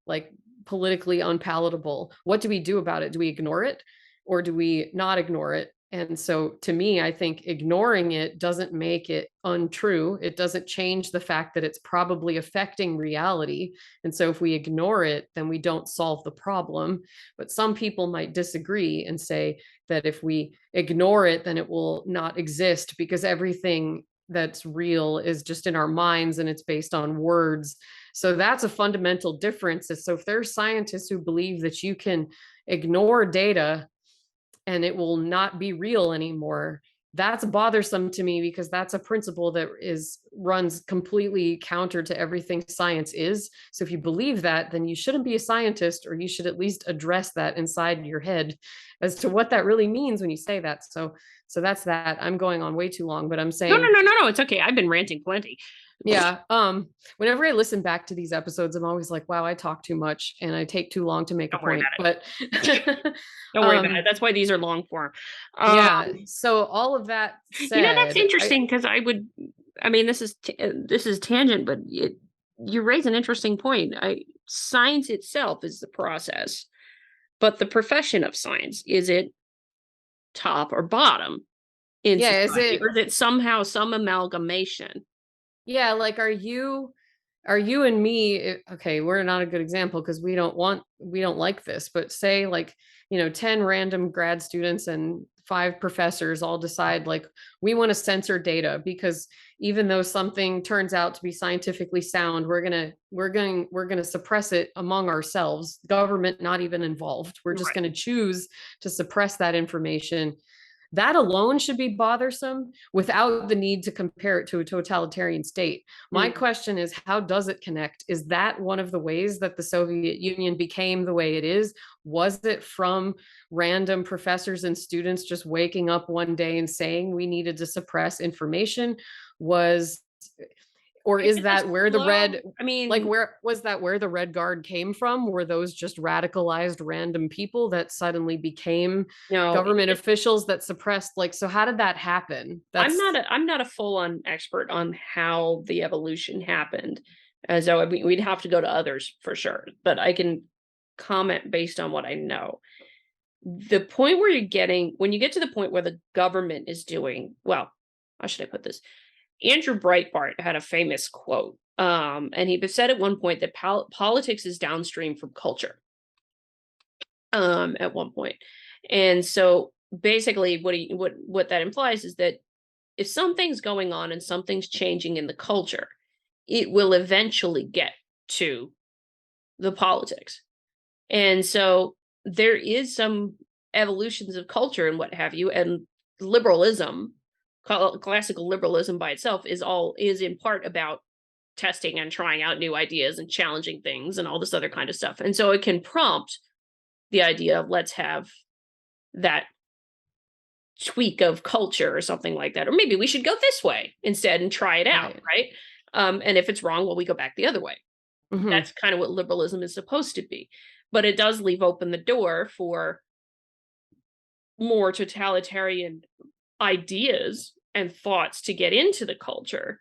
B: like politically unpalatable. What do we do about it? Do we ignore it, or do we not ignore it? And so to me, I think ignoring it doesn't make it untrue. It doesn't change the fact that it's probably affecting reality. And so if we ignore it, then we don't solve the problem. But some people might disagree and say that if we ignore it, then it will not exist, because everything that's real is just in our minds and it's based on words. So that's a fundamental difference. So if there's scientists who believe that you can ignore data and it will not be real anymore, that's bothersome to me, because that's a principle that runs completely counter to everything science is. So if you believe that, then you shouldn't be a scientist, or you should at least address that inside your head as to what that really means when you say that. So that's that. I'm going on way too long, but I'm saying
A: no, it's okay. I've been ranting plenty.
B: Yeah. Whenever I listen back to these episodes, I'm always like, wow, I talk too much and I take too long to make
A: Don't
B: a
A: worry
B: point.
A: about it.
B: But
A: Don't worry about it. That's why these are long form.
B: Yeah. So all of that said,
A: that's interesting, because this is tangent, but you raise an interesting point. Science itself is the process, but the profession of science, is it top or bottom in society, or is it somehow some amalgamation?
B: Yeah, like are you and me, okay, we're not a good example because we don't like this, but say like, 10 random grad students and 5 professors all decide like we want to censor data because even though something turns out to be scientifically sound, we're going to suppress it among ourselves, government not even involved. We're just going to choose to suppress that information. That alone should be bothersome without the need to compare it to a totalitarian state. My question is, how does it connect? Is that one of the ways that the Soviet Union became the way it is? Was it from random professors and students just waking up one day and saying we needed to suppress information? Or is that where the red, where was that where the Red Guard came from? Were those just radicalized random people that suddenly became government officials that suppressed? Like, so how did that happen?
A: I'm not a full-on expert on how the evolution happened. So we'd have to go to others for sure, but I can comment based on what I know. The point where when you get to the point where the government is doing, well, how should I put this? Andrew Breitbart had a famous quote, and he said at one point that politics is downstream from culture. At one point, and so basically, what that implies is that if something's going on and something's changing in the culture, it will eventually get to the politics, and so there is some evolutions of culture and what have you, and liberalism. Classical liberalism by itself is in part about testing and trying out new ideas and challenging things and all this other kind of stuff. And so it can prompt the idea of let's have that tweak of culture or something like that. Or maybe we should go this way instead and try it out, right? And if it's wrong, well, we go back the other way. That's kind of what liberalism is supposed to be. But it does leave open the door for more totalitarian ideas and thoughts to get into the culture,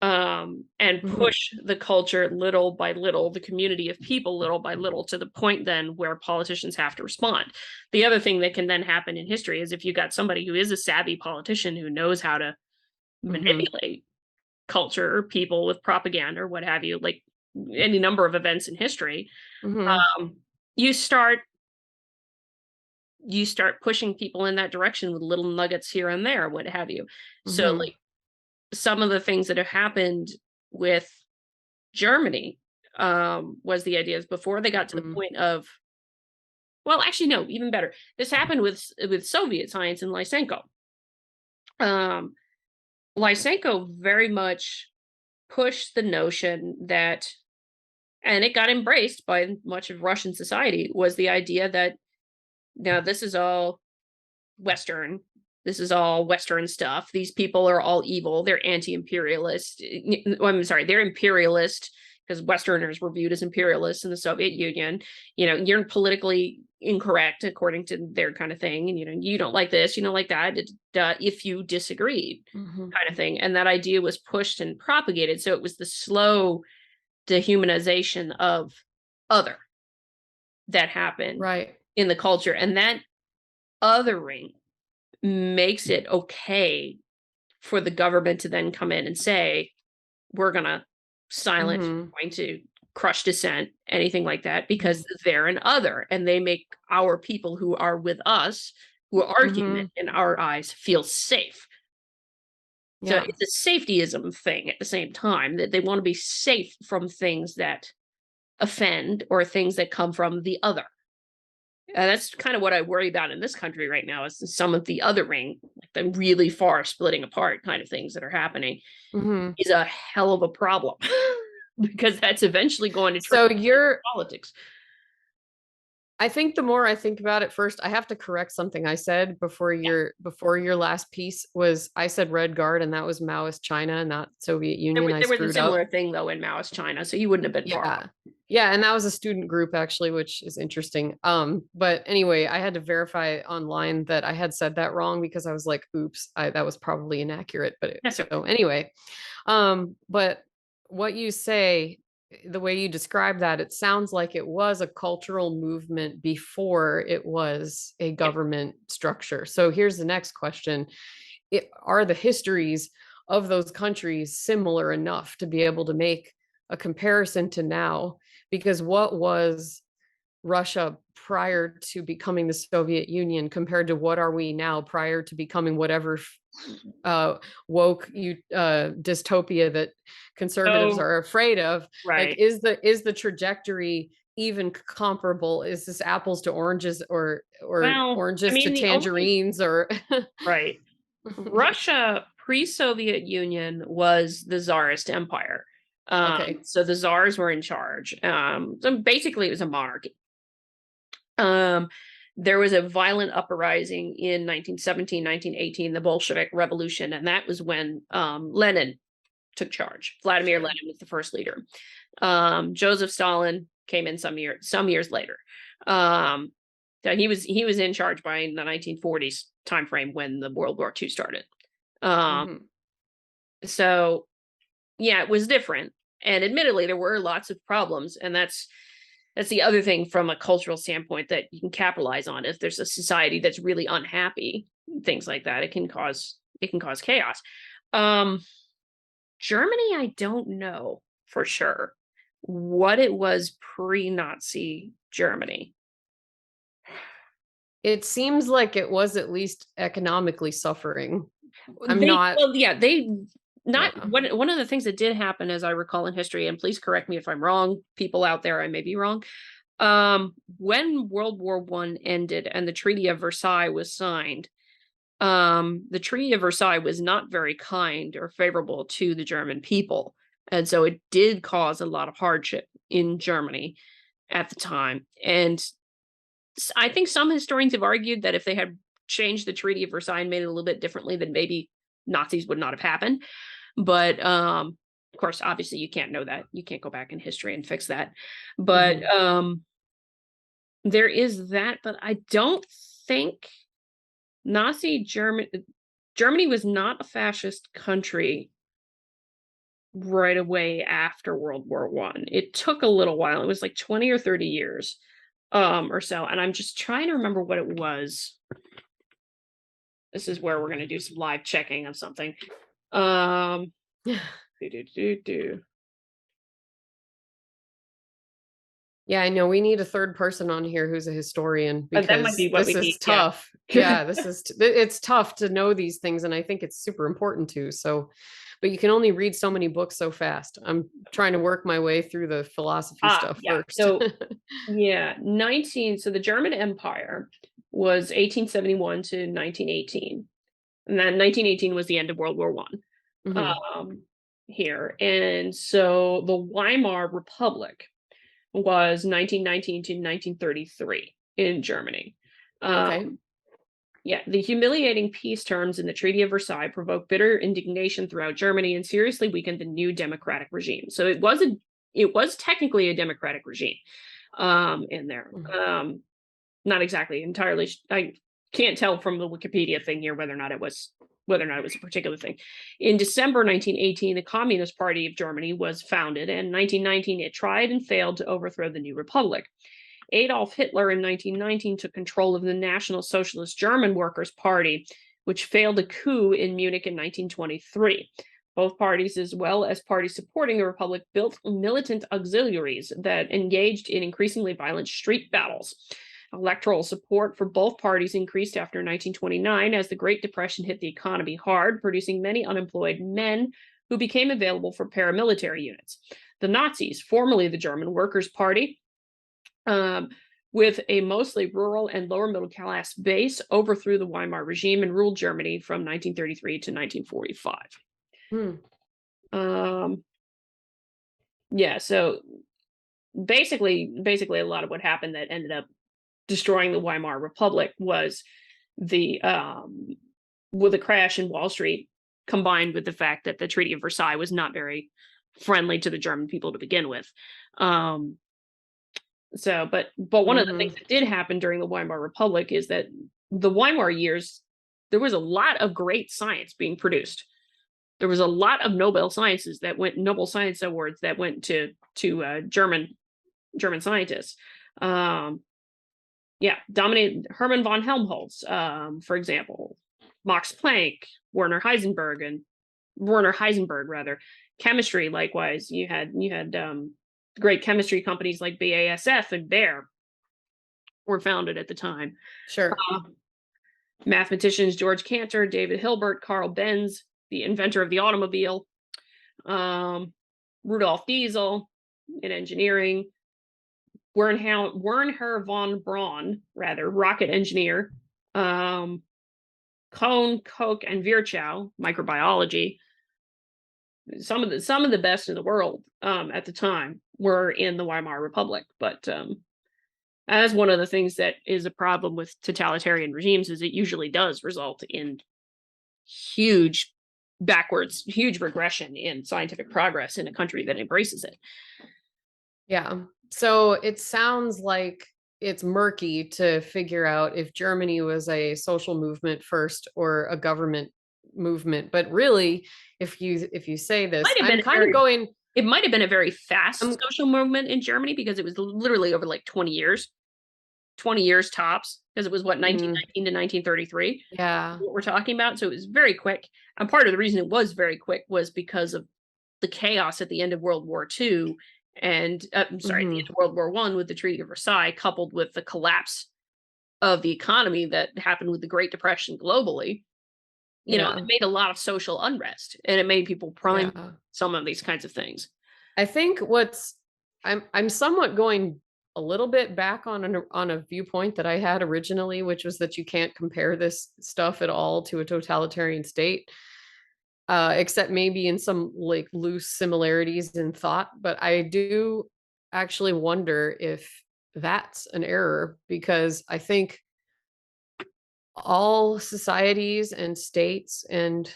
A: and push the culture little by little, the community of people little by little, to the point then where politicians have to respond. The other thing that can then happen in history is if you got somebody who is a savvy politician who knows how to manipulate culture or people with propaganda or what have you, like any number of events in history, you start pushing people in that direction with little nuggets here and there, what have you. So like some of the things that have happened with Germany, was the idea is before they got to the point of, well, actually, no, even better. This happened with Soviet science and Lysenko. Lysenko very much pushed the notion that, and it got embraced by much of Russian society, was the idea that now this is all Western. This is all Western stuff. These people are all evil. They're anti-imperialist. I'm sorry, they're imperialist because Westerners were viewed as imperialists in the Soviet Union. You're politically incorrect according to their kind of thing. And, you don't like this, you don't like that, if you disagreed, kind of thing. And that idea was pushed and propagated. So it was the slow dehumanization of other that happened in the culture. And that othering makes it okay for the government to then come in and say, we're going to silence, we're going to crush dissent, anything like that, because they're an other and they make our people who are with us, who are human in our eyes, feel safe. So it's a safetyism thing at the same time, that they want to be safe from things that offend or things that come from the other. That's kind of what I worry about in this country right now, is some of the othering, like the really far splitting apart kind of things that are happening,
B: Mhm.
A: is a hell of a problem because that's eventually going to
B: So
A: trickle into
B: you're
A: politics.
B: I think the more I think about it, first I have to correct something I said
A: Yeah.
B: before your last piece. Was I said Red Guard, and that was Maoist China, not Soviet
A: There
B: Union.
A: was
B: I
A: there was a
B: screwed up.
A: similar thing though in Maoist China, so you wouldn't have been far
B: Yeah. Yeah, and that was a student group actually, which is interesting. But anyway, I had to verify online that I had said that wrong because I was like, oops, that was probably inaccurate.
A: That's okay.
B: So anyway, but what you say, the way you describe that, it sounds like it was a cultural movement before it was a
A: Yeah.
B: government structure. So here's the next question. Are the histories of those countries similar enough to be able to make a comparison to now? Because what was Russia prior to becoming the Soviet Union compared to what are we now prior to becoming whatever woke dystopia that conservatives
A: So
B: are afraid of? Like,
A: right.
B: is the trajectory even comparable? Is this apples to oranges, or
A: Well, I
B: oranges to
A: mean, the only
B: tangerines, or
A: right. Russia pre-Soviet Union was the Tsarist Empire.
B: okay.
A: So the czars were in charge. So basically, it was a monarchy. Um, there was a violent uprising in 1917, 1918, the Bolshevik Revolution, and that was when Lenin took charge. Vladimir Lenin was the first leader. Joseph Stalin came in some years later. Um, so he was in charge by the 1940s timeframe when the World War II started. Um,
B: Mhm.
A: so yeah, it was different, and admittedly, there were lots of problems, and that's the other thing from a cultural standpoint that you can capitalize on. If there's a society that's really unhappy, things like that, it can cause chaos. Um, Germany, I don't know for sure what it was pre-Nazi Germany.
B: It seems like it was at least economically suffering. I'm
A: They
B: not,
A: well, yeah, they not
B: yeah.
A: one of the things that did happen, as I recall in history, and please correct me if I'm wrong, people out there, I may be wrong. When World War One ended and the Treaty of Versailles was signed, the Treaty of Versailles was not very kind or favorable to the German people. And so it did cause a lot of hardship in Germany at the time. And I think some historians have argued that if they had changed the Treaty of Versailles and made it a little bit differently, then maybe Nazis would not have happened. But of course, obviously, you can't know that. You can't go back in history and fix that. But
B: Mhm.
A: there is that. But I don't think Nazi Germany was not a fascist country right away after World War One. It took a little while. It was like 20 or 30 years or so. And I'm just trying to remember what it was. This is where we're gonna do some live checking of something. Um do, do, do, do.
B: Yeah, I know we need a third person on here who's a historian
A: That might
B: because
A: be what we
B: this is
A: need. Yeah.
B: tough. Yeah, it's tough to know these things, and I think it's super important to. So, but you can only read so many books so fast. I'm trying to work my way through the philosophy stuff
A: Yeah.
B: first.
A: So yeah, so the German Empire was 1871 to 1918. And then 1918 was the end of World War One.
B: Mhm.
A: Um, here. And so the Weimar Republic was 1919 to 1933 in Germany.
B: Okay.
A: Um, yeah, the humiliating peace terms in the Treaty of Versailles provoked bitter indignation throughout Germany and seriously weakened the new democratic regime. So it was technically a democratic regime in there.
B: Mhm.
A: Not exactly entirely. I can't tell from the Wikipedia thing here whether or not it was a particular thing. In December 1918, the Communist Party of Germany was founded, and in 1919 it tried and failed to overthrow the new republic. Adolf Hitler in 1919 took control of the National Socialist German Workers' Party, which failed a coup in Munich in 1923. Both parties, as well as parties supporting the Republic, built militant auxiliaries that engaged in increasingly violent street battles. Electoral support for both parties increased after 1929 as the Great Depression hit the economy hard, producing many unemployed men who became available for paramilitary units. The Nazis, formerly the German Workers' Party, um, with a mostly rural and lower middle class base, overthrew the Weimar regime and ruled Germany from 1933 to 1945. Yeah, so basically a lot of what happened that ended up destroying the Weimar Republic was the with the crash in Wall Street, combined with the fact that the Treaty of Versailles was not very friendly to the German people to begin with. But one of the things that did happen during the Weimar Republic is that the Weimar years, there was a lot of great science being produced. There was a lot of Nobel Science Awards that went to German scientists. Dominated Hermann von Helmholtz, for example, Max Planck, Werner Heisenberg, rather. Chemistry, likewise, you had great chemistry companies like BASF and Bayer were founded at the time.
B: Sure.
A: Mathematicians George Cantor, David Hilbert, Carl Benz, the inventor of the automobile, Rudolf Diesel in engineering, Wernher von Braun, rocket engineer, Kohn, Koch, and Virchow, microbiology. Some of the best in the world at the time were in the Weimar Republic. But as one of the things that is a problem with totalitarian regimes is it usually does result in huge regression in scientific progress in a country that embraces it.
B: Yeah. So it sounds like it's murky to figure out if Germany was a social movement first or a government movement. But really, if you say this,
A: it might have been a very fast social movement in Germany because it was literally over like 20 years tops, because it was 1919 to 1933.
B: Yeah.
A: What we're talking about. So it was very quick. And part of the reason it was very quick was because of the chaos at the end of World War II and at the end of World War I with the Treaty of Versailles, coupled with the collapse of the economy that happened with the Great Depression globally. It made a lot of social unrest, and it made people prime some of these kinds of things.
B: I think I'm somewhat going a little bit back on a viewpoint that I had originally, which was that you can't compare this stuff at all to a totalitarian state, except maybe in some like loose similarities in thought. But I do actually wonder if that's an error, because I think all societies and states and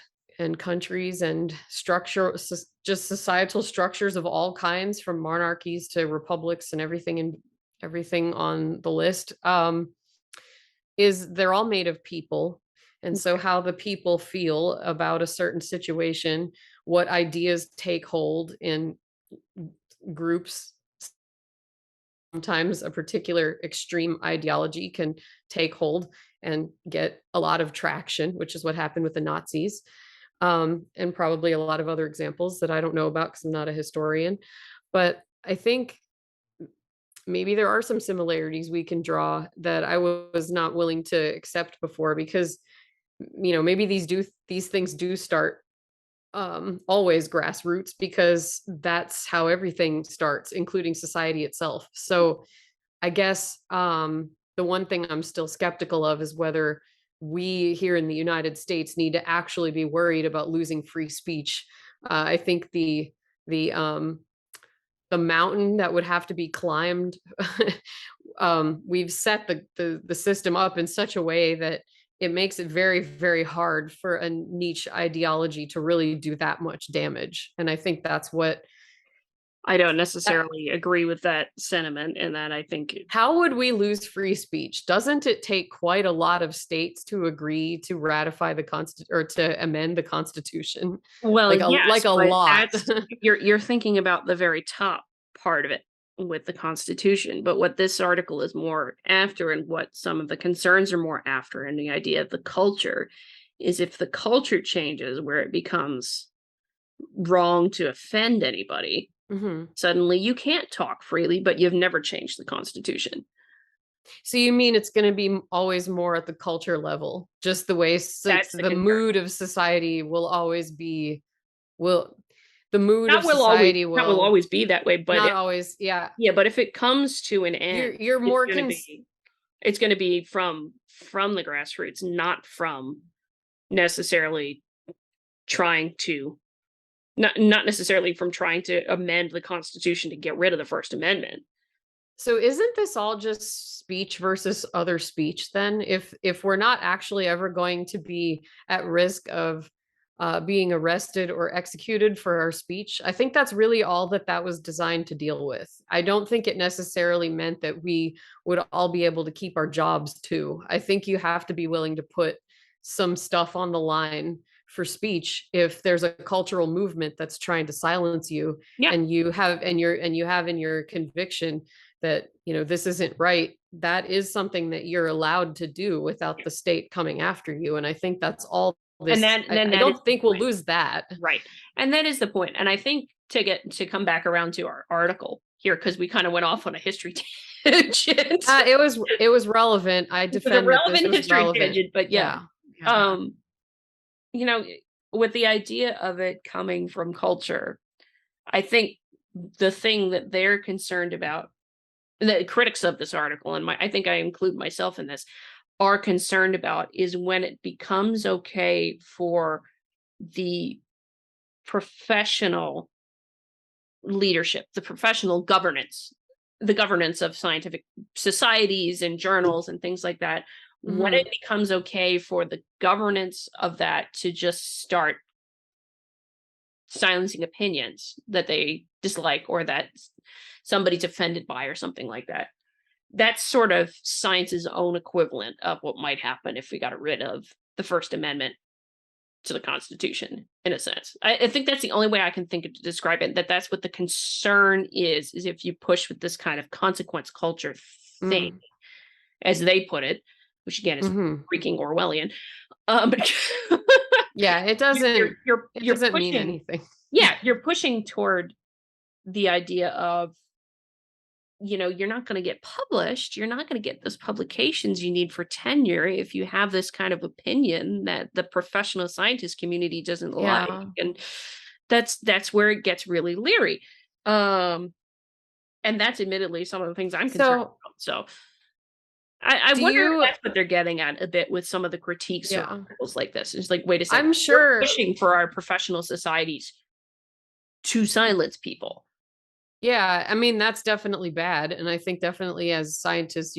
B: countries and just societal structures of all kinds, from monarchies to republics and everything on the list, they're all made of people. And so how the people feel about a certain situation, what ideas take hold in groups. Sometimes a particular extreme ideology can take hold and get a lot of traction, which is what happened with the Nazis, and probably a lot of other examples that I don't know about because I'm not a historian. But I think maybe there are some similarities we can draw that I was not willing to accept before, because maybe these things do start always grassroots, because that's how everything starts, including society itself. So I guess the one thing I'm still skeptical of is whether we here in the United States need to actually be worried about losing free speech. I think the mountain that would have to be climbed, we've set the system up in such a way that it makes it very, very hard for a niche ideology to really do that much damage. And I think that's what
A: I don't necessarily agree with that sentiment, and that I think
B: how would we lose free speech? Doesn't it take quite a lot of states to agree to ratify or to amend the Constitution?
A: Well,
B: like a lot.
A: You're thinking about the very top part of it with the Constitution, but what this article is more after, and what some of the concerns are more after, and the idea of the culture, is if the culture changes where it becomes wrong to offend anybody, suddenly you can't talk freely, but you've never changed the Constitution.
B: So you mean it's going to be always more at the culture level, just the way the mood of society will always be, the mood of society will
A: always be that way, but
B: not always. Yeah.
A: Yeah. But if it comes to an end,
B: You're more
A: it's going to be from the grassroots, not from necessarily trying to not necessarily from trying to amend the Constitution to get rid of the First Amendment.
B: So isn't this all just speech versus other speech then? If we're not actually ever going to be at risk of being arrested or executed for our speech, I think that's really all that was designed to deal with. I don't think it necessarily meant that we would all be able to keep our jobs too. I think you have to be willing to put some stuff on the line for speech if there's a cultural movement that's trying to silence you.
A: Yeah.
B: And you have in your conviction that, this isn't right, that is something that you're allowed to do without the state coming after you. And I think that's all this. I don't think we'll lose that.
A: Right. And that is the point. And I think to come back around to our article here, because we kind of went off on a history tangent.
B: It was relevant. I defend
A: relevant history tangent, but yeah. With the idea of it coming from culture, I think the thing that they're concerned about, the critics of this article, and I think I include myself in this, are concerned about is when it becomes okay for the professional leadership, the professional governance, the governance of scientific societies and journals and things like that, when it becomes okay for the governance of that to just start silencing opinions that they dislike or that somebody's offended by or something like that. That's sort of science's own equivalent of what might happen if we got rid of the First Amendment to the Constitution, in a sense. I think that's the only way I can think of to describe it, that's what the concern is if you push with this kind of consequence culture thing, as they put it, which again is freaking Orwellian.
B: Yeah, it doesn't. It doesn't mean anything.
A: Yeah, you're pushing toward the idea of, you're not going to get published. You're not going to get those publications you need for tenure if you have this kind of opinion that the professional scientist community doesn't like. And that's where it gets really leery. And that's admittedly some of the things I'm concerned about. So I wonder if that's what they're getting at a bit with some of the critiques of articles like this. It's like, wait a second,
B: I'm sure
A: we're pushing for our professional societies to silence people.
B: Yeah, I mean, that's definitely bad. And I think definitely as scientists,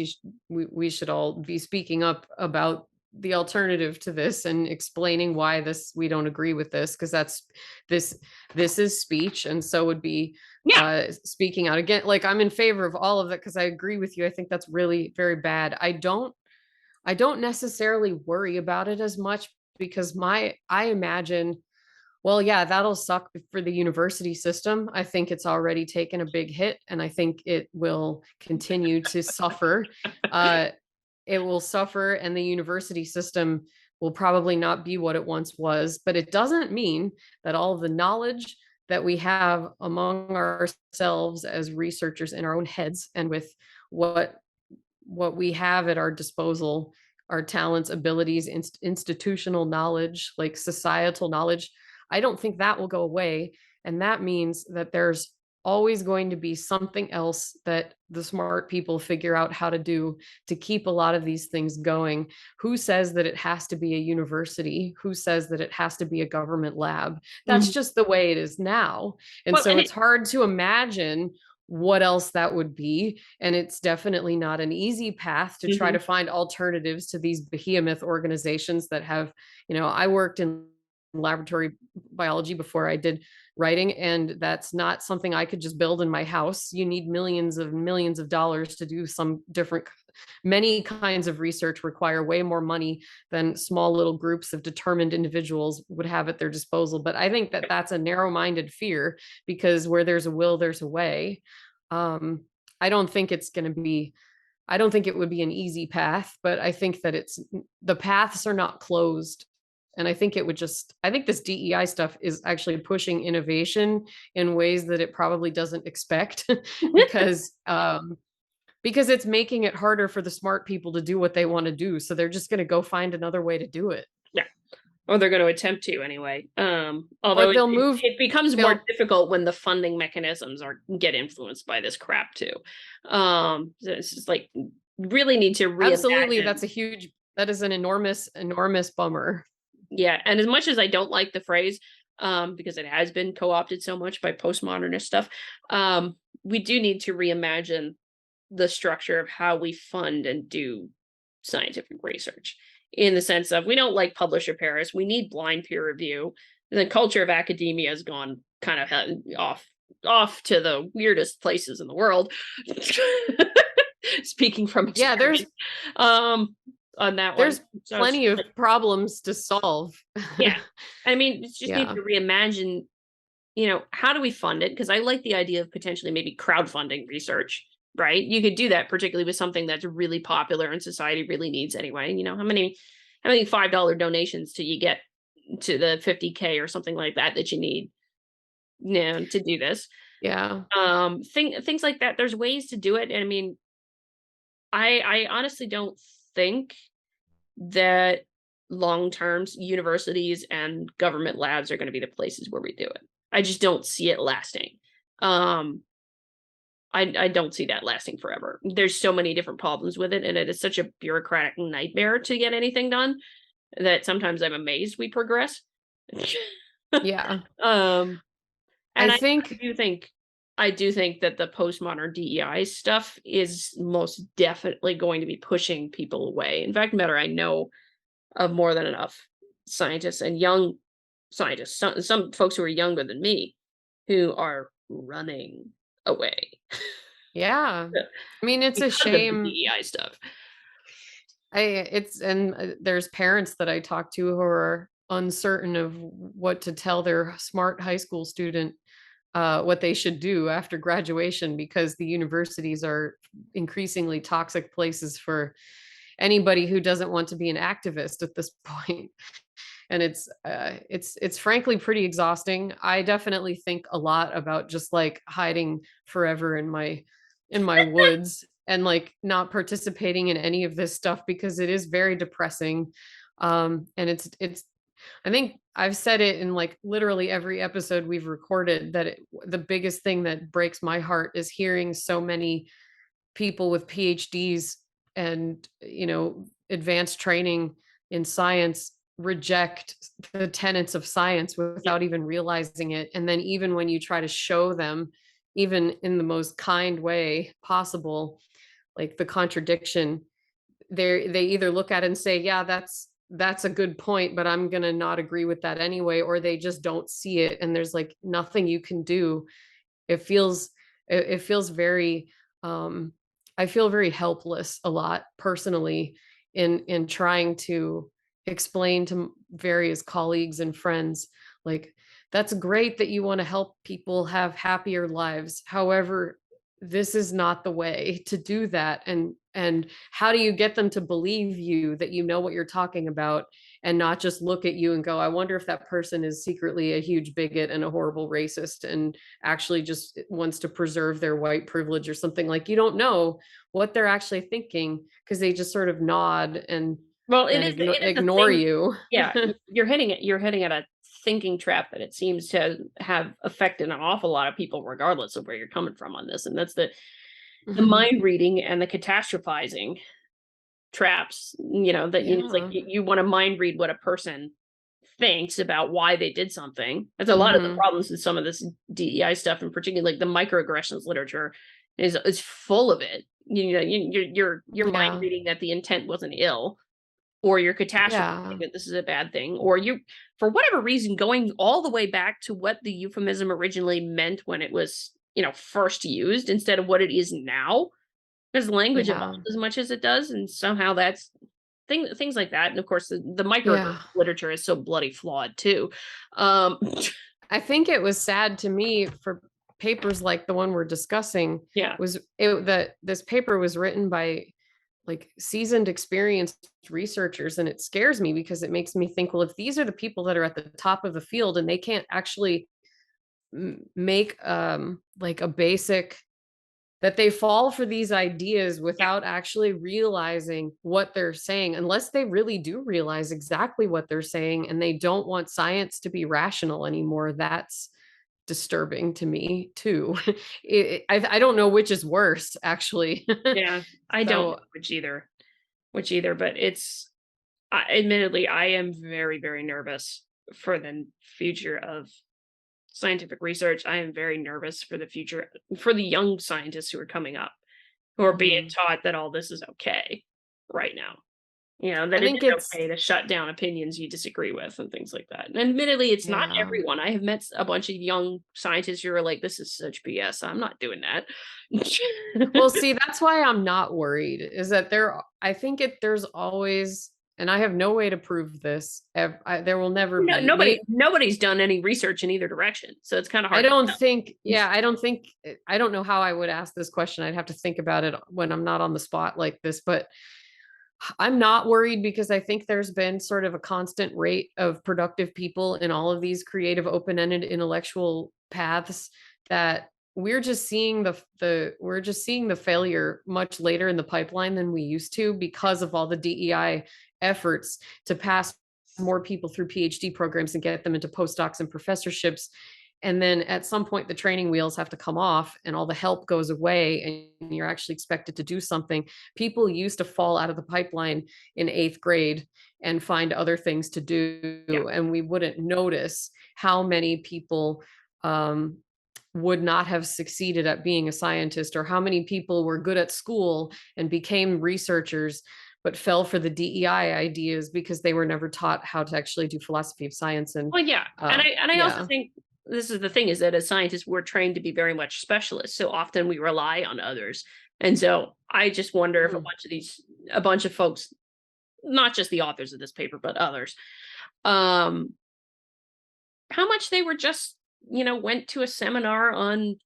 B: we should all be speaking up about the alternative to this and explaining why we don't agree with this, because this is speech, and so would be speaking out again. Like, I'm in favor of all of it because I agree with you. I think that's really very bad. I don't necessarily worry about it as much because I imagine, well, yeah, that'll suck for the university system. I think it's already taken a big hit, and I think it will continue to suffer. It will suffer, and the university system will probably not be what it once was. But it doesn't mean that all of the knowledge that we have among ourselves as researchers in our own heads and with what we have at our disposal, our talents, abilities, institutional knowledge, like societal knowledge, I don't think that will go away. And that means that there's always going to be something else that the smart people figure out how to do to keep a lot of these things going. Who says that it has to be a university? Who says that it has to be a government lab? That's just the way it is now. And it's hard to imagine what else that would be. And it's definitely not an easy path to try to find alternatives to these behemoth organizations that have, I worked in laboratory biology before I did writing, and that's not something I could just build in my house. You need millions of dollars to do many kinds of research require way more money than small little groups of determined individuals would have at their disposal. But I think that that's a narrow-minded fear, because where there's a will, there's a way. I don't think it would be an easy path, but I think that the paths are not closed. And I think this DEI stuff is actually pushing innovation in ways that it probably doesn't expect because it's making it harder for the smart people to do what they want to do. So they're just going to go find another way to do it.
A: Yeah. Or they're going to attempt to anyway.
B: Or
A: Although
B: they'll move,
A: it becomes more
B: they'll,
A: difficult when the funding mechanisms get influenced by this crap too. So it's just like really need to
B: absolutely,
A: reimagine.
B: that is an enormous, enormous bummer.
A: Yeah, and as much as I don't like the phrase, because it has been co-opted so much by postmodernist stuff, we do need to reimagine the structure of how we fund and do scientific research, in the sense of we don't like publisher Paris, we need blind peer review. The culture of academia has gone kind of off to the weirdest places in the world. Speaking from
B: Yeah,
A: experience, um, on that one.
B: there's
A: So it's
B: plenty of problems to solve.
A: yeah, I mean, it's just need
B: Yeah.
A: to reimagine, how do we fund it? Because I like the idea of potentially maybe crowdfunding research, right? You could do that, particularly with something that's really popular and society really needs anyway. How many $5 donations do you get to the 50K or something like that that you need, to do this?
B: Yeah.
A: Things like that. There's ways to do it. And I mean, I honestly don't think that long term universities and government labs are going to be the places where we do it. I just don't see it lasting. Um, I don't see that lasting forever. There's so many different problems with it, and it is such a bureaucratic nightmare to get anything done that sometimes I'm amazed we progress.
B: Yeah.
A: um,
B: I
A: and
B: think,
A: I do think that the postmodern DEI stuff is most definitely going to be pushing people away. In fact, matter I know of more than enough scientists and young scientists, some folks who are younger than me, who are running away
B: yeah. I mean, it's a
A: because of the
B: shame.
A: DEI stuff.
B: There's parents that I talk to who are uncertain of what to tell their smart high school student what they should do after graduation, because the universities are increasingly toxic places for anybody who doesn't want to be an activist at this point. And it's frankly pretty exhausting. I definitely think a lot about just like hiding forever in my woods and like not participating in any of this stuff, because it is very depressing. And it's I think I've said it in like literally every episode we've recorded that the biggest thing that breaks my heart is hearing so many people with PhDs and, advanced training in science reject the tenets of science without even realizing it. And then even when you try to show them, even in the most kind way possible, like the contradiction, they either look at it and say, yeah, that's a good point, but I'm going to not agree with that anyway, or they just don't see it and there's like nothing you can do. It feels very I feel very helpless a lot personally in trying to explain to various colleagues and friends, like, that's great that you want to help people have happier lives. However, this is not the way to do that. And how do you get them to believe you that you know what you're talking about, and not just look at you and go, I wonder if that person is secretly a huge bigot and a horrible racist and actually just wants to preserve their white privilege or something. Like, you don't know what they're actually thinking because they just sort of nod and
A: Well, it is a
B: ignore
A: thing.
B: you.
A: Yeah, you're hitting at a thinking trap that it seems to have affected an awful lot of people, regardless of where you're coming from on this, and that's the
B: Mhm.
A: mind reading and the catastrophizing traps. That it's like
B: Yeah.
A: you want to mind read what a person thinks about why they did something. That's a lot of the
B: Hmm.
A: problems with some of this DEI stuff, and particularly like the microaggressions literature is full of it. You're mind
B: Yeah.
A: reading that the intent wasn't ill, or you're
B: Yeah.
A: catastrophizing that this is a bad thing, or you, for whatever reason, going all the way back to what the euphemism originally meant when it was, first used, instead of what it is now, because language
B: Yeah.
A: evolves as much as it does, and somehow that's things like that. And of course, the micro
B: Yeah.
A: literature is so bloody flawed too. Um,
B: I think it was sad to me for papers like the one we're discussing,
A: yeah,
B: was it that this paper was written by like seasoned, experienced researchers. And it scares me because it makes me think, well, if these are the people that are at the top of the field and they can't actually make like a basic that they fall for these ideas without actually realizing what they're saying, unless they really do realize exactly what they're saying and they don't want science to be rational anymore. That's disturbing to me too. I don't know which is worse, actually.
A: Yeah, I don't know which either, but it's admittedly, I am very, very nervous for the future of scientific research. I am very nervous for the future for the young scientists who are coming up, who are being
B: Mhm.
A: taught that all this is okay right now. You know,
B: I
A: that it
B: think
A: is
B: it's,
A: okay to shut down opinions you disagree with and things like that. And admittedly, it's not
B: yeah.
A: everyone. I have met a bunch of young scientists who are like, this is such BS. I'm not doing that.
B: Well, see, that's why I'm not worried, is that I think there's always, and I have no way to prove this. There will never
A: No,
B: be. Maybe,
A: nobody's done any research in either direction. So it's kind of
B: I
A: hard to
B: don't
A: tell.
B: think, yeah, I don't know how I would ask this question. I'd have to think about it when I'm not on the spot like this, but I'm not worried because I think there's been sort of a constant rate of productive people in all of these creative, open-ended intellectual paths, that we're just seeing the failure much later in the pipeline than we used to, because of all the DEI efforts to pass more people through PhD programs and get them into postdocs and professorships. And then at some point the training wheels have to come off and all the help goes away and you're actually expected to do something. People used to fall out of the pipeline in 8th grade and find other things to
A: Yeah.
B: do, and we wouldn't notice how many people would not have succeeded at being a scientist, or how many people were good at school and became researchers but fell for the DEI ideas because they were never taught how to actually do philosophy of science. And
A: Well, yeah. And I also
B: yeah.
A: think this is the thing, is that as scientists, we're trained to be very much specialists. So often we rely on others. And so I just wonder if
B: Mhm.
A: a bunch of folks, not just the authors of this paper, but others, um, how much they were just, went to a seminar on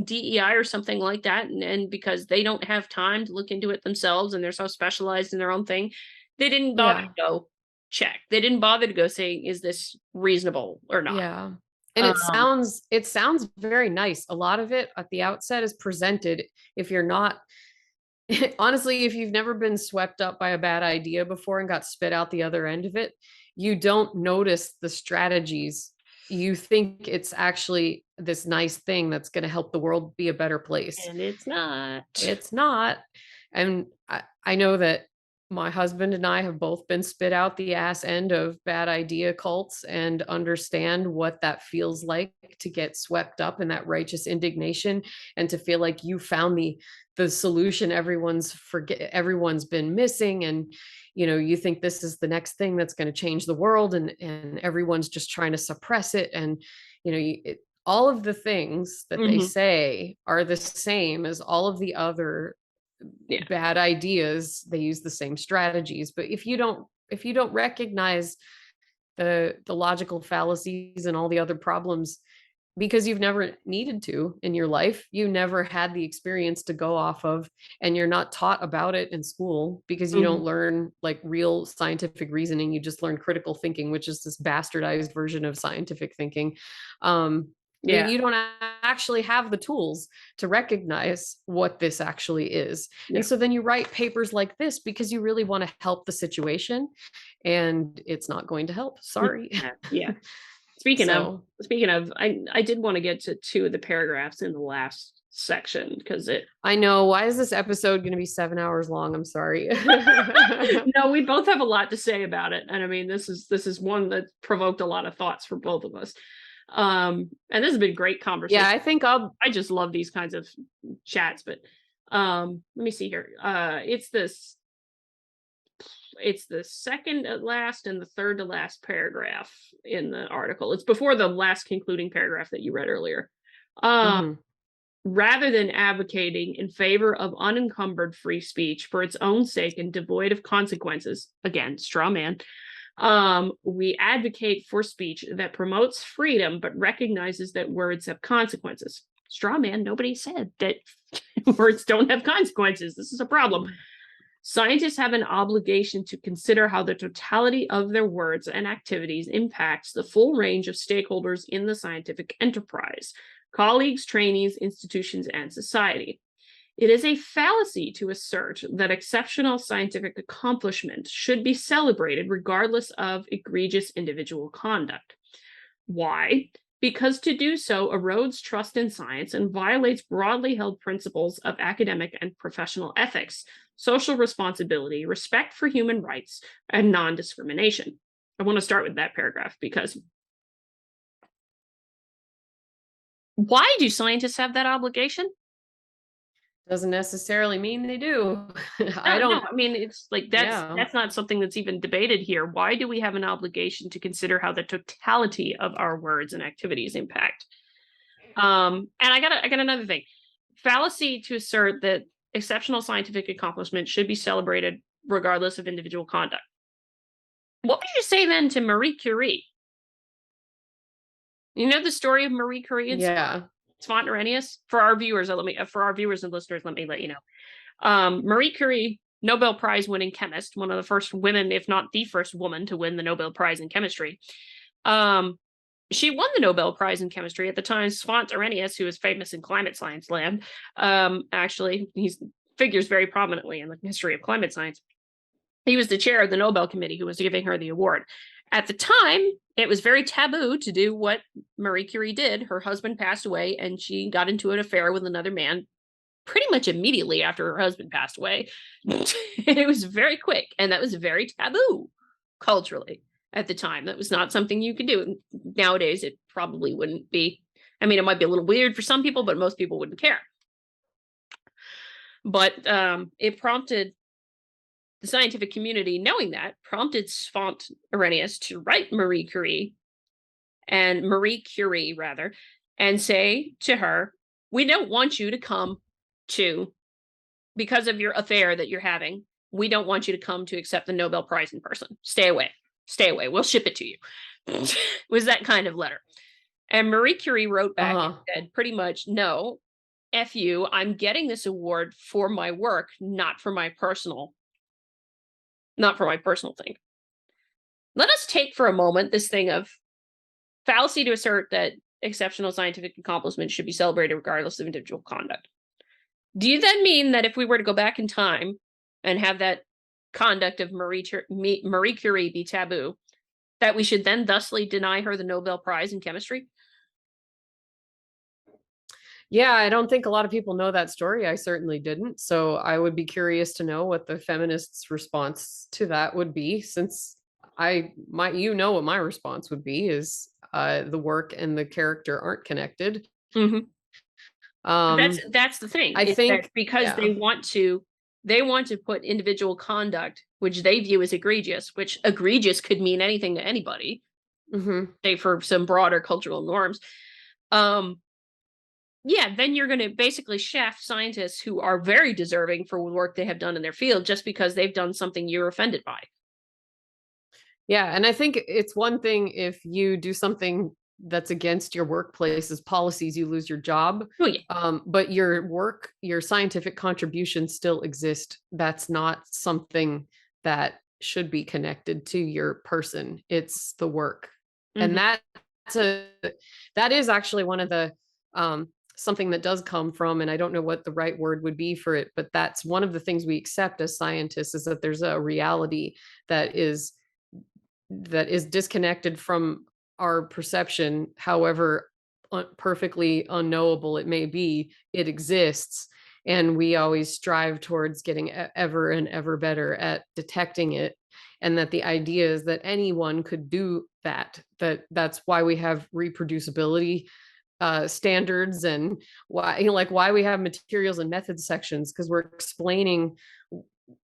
A: DEI or something like that. And because they don't have time to look into it themselves and they're so specialized in their own thing, they didn't bother
B: Yeah.
A: to go check. They didn't bother to go say, is this reasonable or not?
B: Yeah. And
A: Um,
B: it sounds very nice. A lot of it at the outset is presented. If you're not, honestly, if you've never been swept up by a bad idea before and got spit out the other end of it, you don't notice the strategies. You think it's actually this nice thing that's going to help the world be a better place.
A: and it's not.
B: It's not. And I know that my husband and I have both been spit out the ass end of bad idea cults and understand what that feels like, to get swept up in that righteous indignation and to feel like you found the solution everyone's been missing. And you think this is the next thing that's going to change the world, and everyone's just trying to suppress it. And all of the things that they
A: Mhm.
B: say are the same as all of the other
A: Yeah.
B: bad ideas. They use the same strategies, but if you don't recognize the logical fallacies and all the other problems, because you've never needed to in your life, you never had the experience to go off of, and you're not taught about it in school because you
A: Mhm.
B: don't learn like real scientific reasoning. You just learn critical thinking, which is this bastardized version of scientific thinking.
A: Yeah.
B: You don't actually have the tools to recognize what this actually is. And
A: Yeah.
B: so then you write papers like this because you really want to help the situation, and it's not going to help. Sorry.
A: Yeah. Yeah. Speaking of
B: So
A: speaking of, I did want to get to two of the paragraphs in the last section because it
B: I know. Why is this episode going to be 7 hours long? I'm sorry.
A: no, we both have a lot to say about it. And I mean, this is one that provoked a lot of thoughts for both of us. And this has been great
B: Yeah,
A: conversation.
B: I think I'll.
A: I just love these kinds of chats, but let me see here. It's the second to last and the third to last paragraph in the article. It's before the last concluding paragraph that you read earlier. Um,
B: Mhm.
A: Rather than advocating in favor of unencumbered free speech for its own sake and devoid of consequences, again, straw man, we advocate for speech that promotes freedom but recognizes that words have consequences. Straw man, nobody said that words don't have consequences. This is a problem. Scientists have an obligation to consider how the totality of their words and activities impacts the full range of stakeholders in the scientific enterprise. colleagues, trainees, institutions, and society. It is a fallacy to assert that exceptional scientific accomplishment should be celebrated regardless of egregious individual conduct. Why? Because to do so erodes trust in science and violates broadly held principles of academic and professional ethics, social responsibility, respect for human rights, and non-discrimination. I want to start with that paragraph because why do scientists have that obligation?
B: Doesn't necessarily mean they do.
A: I don't. I mean, it's like
B: Yeah.
A: that's not something that's even debated here. Why do we have an obligation to consider how the totality of our words and activities impact? And I got another thing. Fallacy to assert that exceptional scientific accomplishment should be celebrated regardless of individual conduct. What would you say then to Marie Curie? You know the story of Marie Curie and Svante Arrhenius? For our viewers, for our viewers and listeners, let me let you know. Marie Curie, Nobel Prize winning chemist, one of the first women, if not the first woman, to win the Nobel Prize in chemistry. She won the Nobel Prize in chemistry at the time. Svante Arrhenius, who is famous in climate science land, actually, he figures very prominently in the history of climate science. He was the chair of the Nobel Committee who was giving her the award. At the time, it was very taboo to do what Marie Curie did. Her husband passed away, and she got into an affair with another man pretty much immediately after her husband passed away. It was very quick, and that was very taboo culturally at the time. That was not something you could do. Nowadays, it probably wouldn't be. I mean, it might be a little weird for some people, but most people wouldn't care. But it prompted the scientific community, knowing that, prompted Svante Arrhenius to write Marie Curie, and say to her, we don't want you to come to, because of your affair that you're having, we don't want you to come to accept the Nobel Prize in person. Stay away. Stay away. We'll ship it to you. It was that kind of letter. And Marie Curie wrote back and said pretty much, no, F you, I'm getting this award for my work, not for my personal thing. Let us take for a moment this thing of fallacy to assert that exceptional scientific accomplishment should be celebrated regardless of individual conduct. Do you then mean that if we were to go back in time and have that conduct of Marie Curie be taboo, that we should then thusly deny her the Nobel Prize in chemistry?
B: Yeah, I don't think a lot of people know that story. I certainly didn't. So I would be curious to know what the feminists' response to that would be, since what my response would be is the work and the character aren't connected.
A: Mm-hmm. That's the thing.
B: I think
A: because they want to put individual conduct, which they view as egregious, which egregious could mean anything to anybody, say for some broader cultural norms. Yeah, then you're going to basically shaft scientists who are very deserving for the work they have done in their field just because they've done something you're offended by.
B: Yeah, and I think it's one thing if you do something that's against your workplace's policies, you lose your job.
A: Oh, yeah.
B: But your work, your scientific contributions still exist. That's not something that should be connected to your person. It's the work. And that is actually one of the something that does come from, and I don't know what the right word would be for it, but that's one of the things we accept as scientists, is that there's a reality that is disconnected from our perception, however perfectly unknowable it may be. It exists, and we always strive towards getting ever and ever better at detecting it. And that the idea is that anyone could do that's why we have reproducibility standards, and why we have materials and methods sections, because we're explaining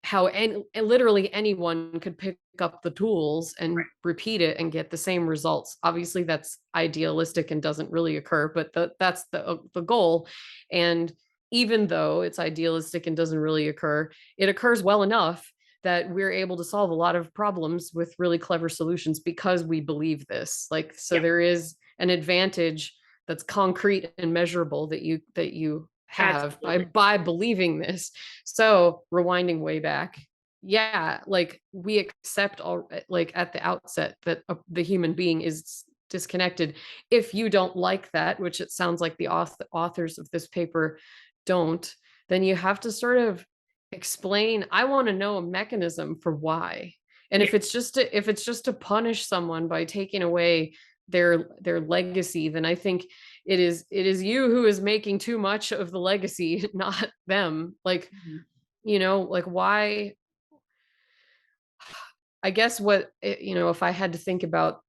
B: how literally anyone could pick up the tools and repeat it and get the same results. Obviously that's idealistic and doesn't really occur, but that's the goal. And even though it's idealistic and doesn't really occur, it occurs well enough that we're able to solve a lot of problems with really clever solutions because we believe this. There is an advantage that's concrete and measurable that you have by believing this. So rewinding way back, we accept at the outset that the human being is disconnected. If you don't like that, which it sounds like the authors of this paper don't, then you have to sort of explain, I want to know a mechanism for why. And
A: Yeah.
B: if it's just to punish someone by taking away their legacy, then I think it is you who is making too much of the legacy, not them. Like, like why? I guess if I had to think about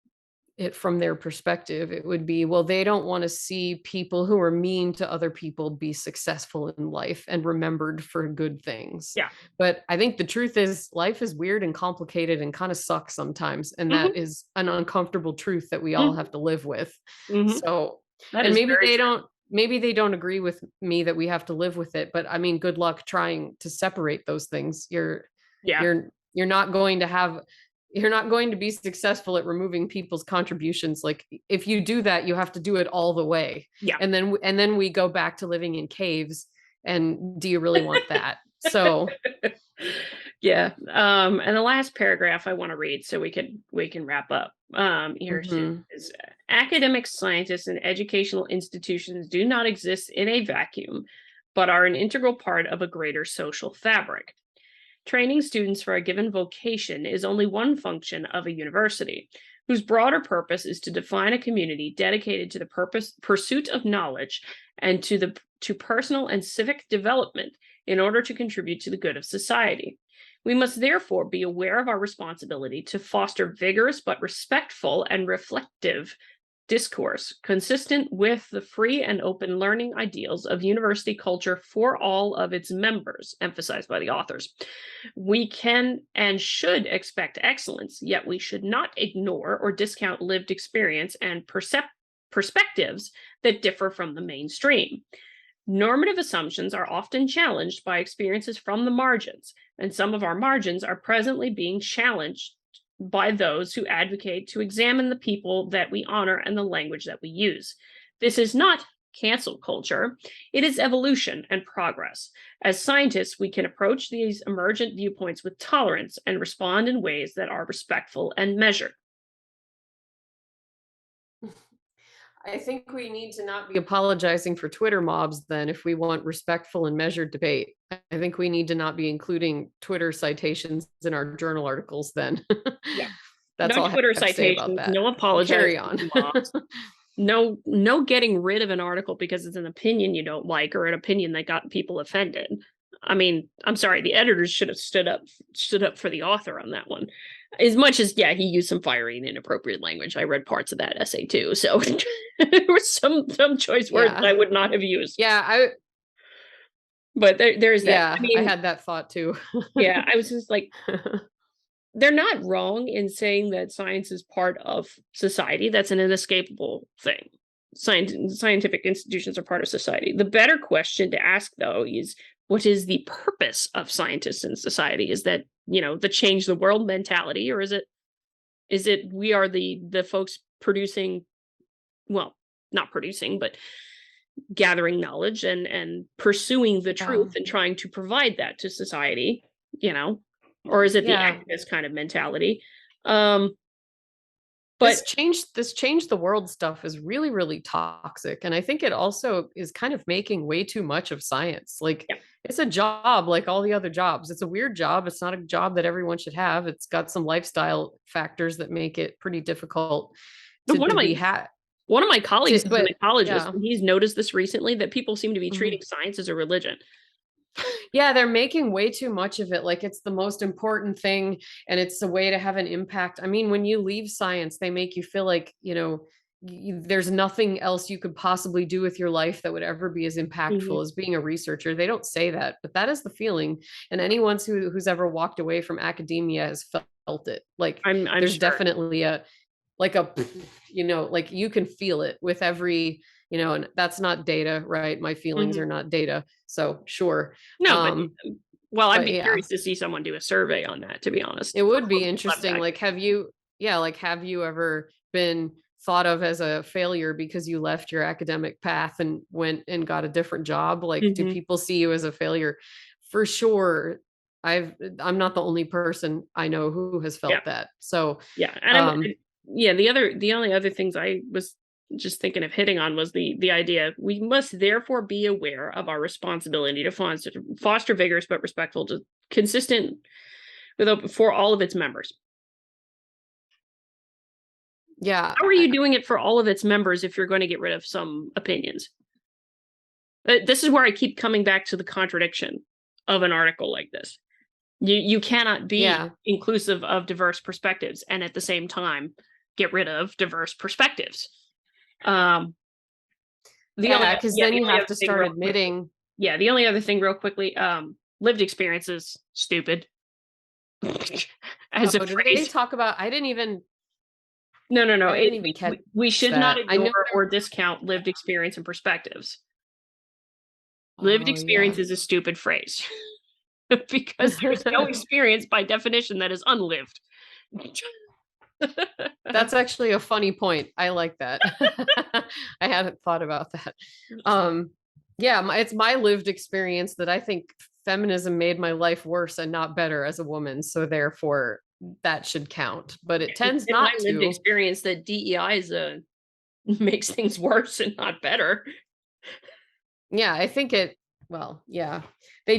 B: it from their perspective, it would be, well, they don't want to see people who are mean to other people be successful in life and remembered for good things.
A: Yeah.
B: But I think the truth is life is weird and complicated and kind of sucks sometimes. And that is an uncomfortable truth that we all have to live with. So,
A: That
B: and
A: is
B: maybe they don't agree with me that we have to live with it, but I mean, good luck trying to separate those things. You're not going to be successful at removing people's contributions. Like if you do that, you have to do it all the way.
A: Yeah.
B: And then we go back to living in caves. And do you really want that? So
A: yeah. And the last paragraph I want to read so we can wrap up. Here is academic scientists and educational institutions do not exist in a vacuum, but are an integral part of a greater social fabric. Training students for a given vocation is only one function of a university, whose broader purpose is to define a community dedicated to the pursuit of knowledge and to personal and civic development in order to contribute to the good of society. We must therefore be aware of our responsibility to foster vigorous but respectful and reflective discourse consistent with the free and open learning ideals of university culture for all of its members, emphasized by the authors. We can and should expect excellence, yet we should not ignore or discount lived experience and perspectives that differ from the mainstream. Normative assumptions are often challenged by experiences from the margins, and some of our margins are presently being challenged by those who advocate to examine the people that we honor and the language that we use. This is not cancel culture. It is evolution and progress. As scientists, we can approach these emergent viewpoints with tolerance and respond in ways that are respectful and measured.
B: I think we need to not be apologizing for Twitter mobs then if we want respectful and measured debate. I think we need to not be including Twitter citations in our journal articles then.
A: Yeah.
B: That's
A: no
B: all
A: Twitter
B: I have to say
A: citations,
B: about that.
A: no apologizing.
B: Carry on.
A: No getting rid of an article because it's an opinion you don't like or an opinion that got people offended. I mean, I'm sorry, the editors should have stood up for the author on that one. As much as, yeah, he used some fiery and inappropriate language. I read parts of that essay too. So there were some choice words that I would not have used.
B: Yeah,
A: but there's that.
B: Yeah, I mean, I had that thought too.
A: Yeah, I was just like, they're not wrong in saying that science is part of society. That's an inescapable thing. Scientific institutions are part of society. The better question to ask, though, is what is the purpose of scientists in society? Is that, the change the world mentality, or is it we are the folks producing, well, not producing, but gathering knowledge and pursuing the truth and trying to provide that to society, or is it the activist kind of mentality? But
B: this change the world stuff is really, really toxic. And I think it also is kind of making way too much of science. Like it's a job like all the other jobs. It's a weird job. It's not a job that everyone should have. It's got some lifestyle factors that make it pretty difficult to
A: one of my colleagues is an ecologist, and he's noticed this recently, that people seem to be treating science as a religion.
B: Yeah, they're making way too much of it. Like it's the most important thing and it's a way to have an impact. I mean, when you leave science, they make you feel like, there's nothing else you could possibly do with your life that would ever be as impactful as being a researcher. They don't say that, but that is the feeling. And anyone who's ever walked away from academia has felt it. Like there's sure. Definitely like you can feel it with every, and that's not data, right? My feelings are not data. So sure.
A: No, I'd be curious to see someone do a survey on that, to be honest.
B: It would be interesting. Like, have you ever been thought of as a failure because you left your academic path and went and got a different job? Like, do people see you as a failure? For sure. I'm not the only person I know who has felt that. So
A: yeah. And the only other things I was just thinking of hitting on was the idea we must therefore be aware of our responsibility to foster vigorous but respectful, just consistent for all of its members.
B: Yeah.
A: How are you doing it for all of its members if you're going to get rid of some opinions? This is where I keep coming back to the contradiction of an article like this. You cannot be inclusive of diverse perspectives and at the same time get rid of diverse perspectives.
B: Because then you have to start admitting.
A: The only other thing real quickly, lived experience is stupid. As a
B: did they talk about, I didn't even.
A: No. I didn't even catch we should not ignore or discount lived experience and perspectives. Lived experience is a stupid phrase. Because there's no experience by definition that is unlived.
B: That's actually a funny point. I like that. I hadn't thought about that. It's my lived experience that I think feminism made my life worse and not better as a woman. So therefore that should count, but it tends not to.
A: Lived experience that DEI makes things worse and not better.
B: Yeah, I think they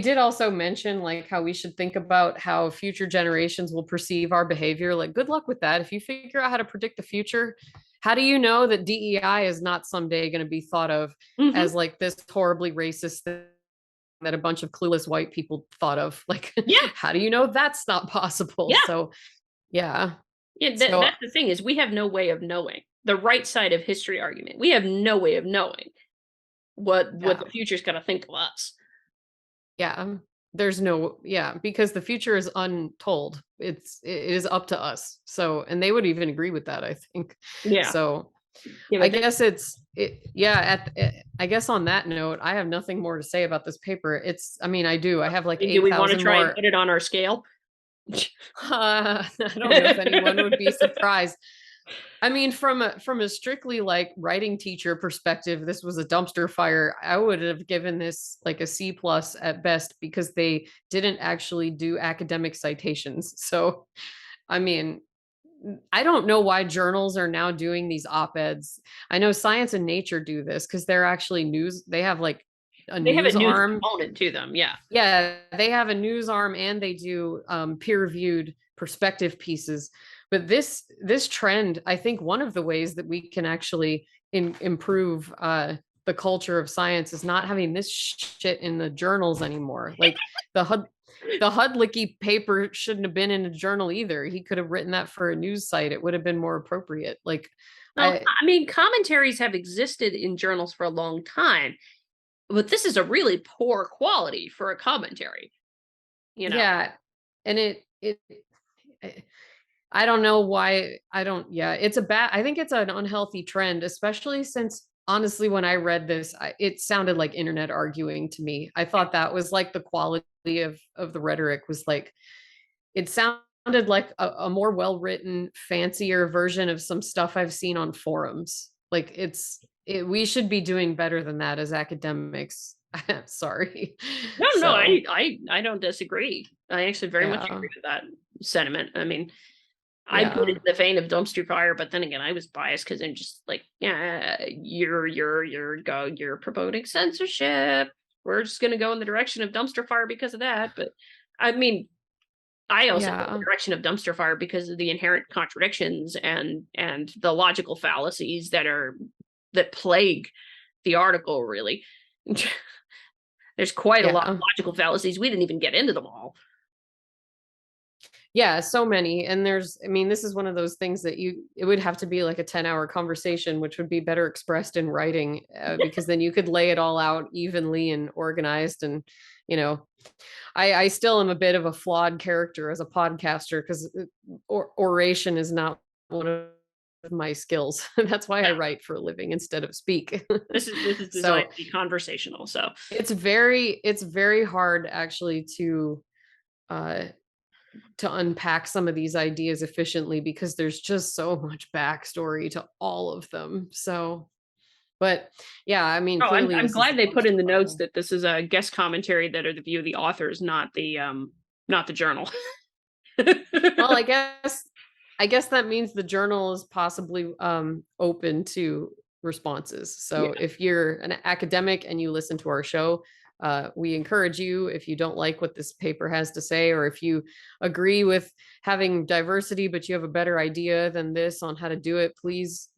B: did also mention like how we should think about how future generations will perceive our behavior. Like, good luck with that. If you figure out how to predict the future, how do you know that DEI is not someday going to be thought of as like this horribly racist thing that a bunch of clueless white people thought of? Like, how do you know that's not possible? So that's
A: the thing, is we have no way of knowing the right side of history argument. We have no way of knowing what the future's going to think of us.
B: There's no because the future is untold. It is up to us. So, and they would even agree with that, I think. So I guess I guess on that note, I have nothing more to say about this paper. I have like 8,000
A: do we want to try and put it on our scale?
B: I don't know if anyone would be surprised. I mean, from a strictly like writing teacher perspective, this was a dumpster fire. I would have given this like a C+ at best, because they didn't actually do academic citations. So, I mean, I don't know why journals are now doing these op-eds. I know Science and Nature do this because they're actually news. They have like a news arm
A: component to them.
B: They have a news arm, and they do peer-reviewed perspective pieces. But this trend, I think one of the ways that we can actually improve the culture of science is not having this shit in the journals anymore. Like the Hudlicky paper shouldn't have been in a journal either. He could have written that for a news site. It would have been more appropriate. Like,
A: commentaries have existed in journals for a long time, but this is a really poor quality for a commentary.
B: And I don't know why I think it's an unhealthy trend, especially since honestly, when I read this, it sounded like internet arguing to me. I thought that was like the quality of the rhetoric was like, it sounded like a more well-written, fancier version of some stuff I've seen on forums. Like we should be doing better than that as academics. Sorry.
A: No, I don't disagree. I actually very much agree with that sentiment. I mean, I put it in the vein of dumpster fire, but then again, I was biased because I'm just like, you're promoting censorship. We're just going to go in the direction of dumpster fire because of that. But I mean, I also go in the direction of dumpster fire because of the inherent contradictions and the logical fallacies that plague the article. Really, there's quite a lot of logical fallacies. We didn't even get into them all.
B: Yeah, so many. And this is one of those things that it would have to be like a 10-hour conversation, which would be better expressed in writing, because then you could lay it all out evenly and organized. And, I still am a bit of a flawed character as a podcaster because oration is not one of my skills. That's why I write for a living instead of speak.
A: This is designed to be conversational. So
B: it's very hard actually to unpack some of these ideas efficiently because there's just so much backstory to all of them. So, but clearly
A: I'm glad they put in the notes that this is a guest commentary that are the view of the authors, not the journal.
B: Well, I guess I guess that means the journal is possibly open to responses. So if you're an academic and you listen to our show, we encourage you, if you don't like what this paper has to say, or if you agree with having diversity, but you have a better idea than this on how to do it, please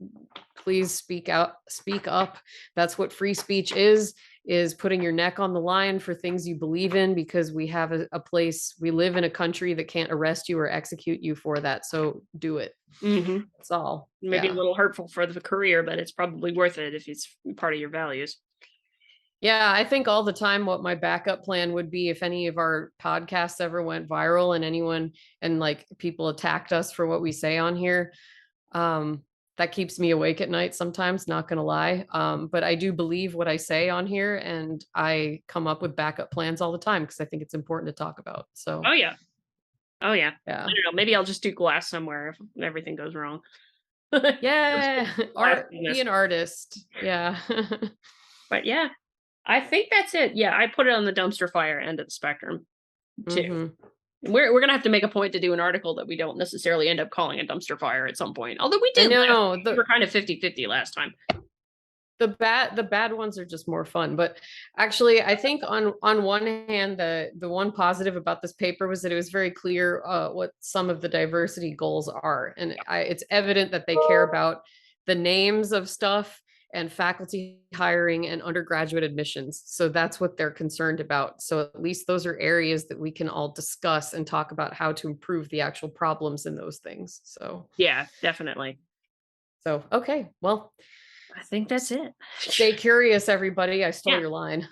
B: speak up. That's what free speech is putting your neck on the line for things you believe in, because we have a place, we live in a country that can't arrest you or execute you for that. So do it. That's all.
A: Maybe a little hurtful for the career, but it's probably worth it if it's part of your values.
B: Yeah, I think all the time what my backup plan would be if any of our podcasts ever went viral and like people attacked us for what we say on here. That keeps me awake at night sometimes, not going to lie. But I do believe what I say on here, and I come up with backup plans all the time because I think it's important to talk about. So.
A: Oh yeah. Yeah.
B: I
A: don't know. Maybe I'll just do glass somewhere if everything goes wrong.
B: Yeah. Be an artist. Yeah.
A: But yeah, I think that's it. Yeah, I put it on the dumpster fire end of the spectrum too. We're going to have to make a point to do an article that we don't necessarily end up calling a dumpster fire at some point. Although we did. We were kind of 50-50 last time.
B: The bad ones are just more fun. But actually, I think on one hand, the one positive about this paper was that it was very clear what some of the diversity goals are. And it's evident that they care about the names of stuff and faculty hiring and undergraduate admissions. So that's what they're concerned about. So at least those are areas that we can all discuss and talk about how to improve the actual problems in those things. So
A: yeah, definitely.
B: So, okay, well,
A: I think that's it.
B: Stay curious, everybody. I stole your line.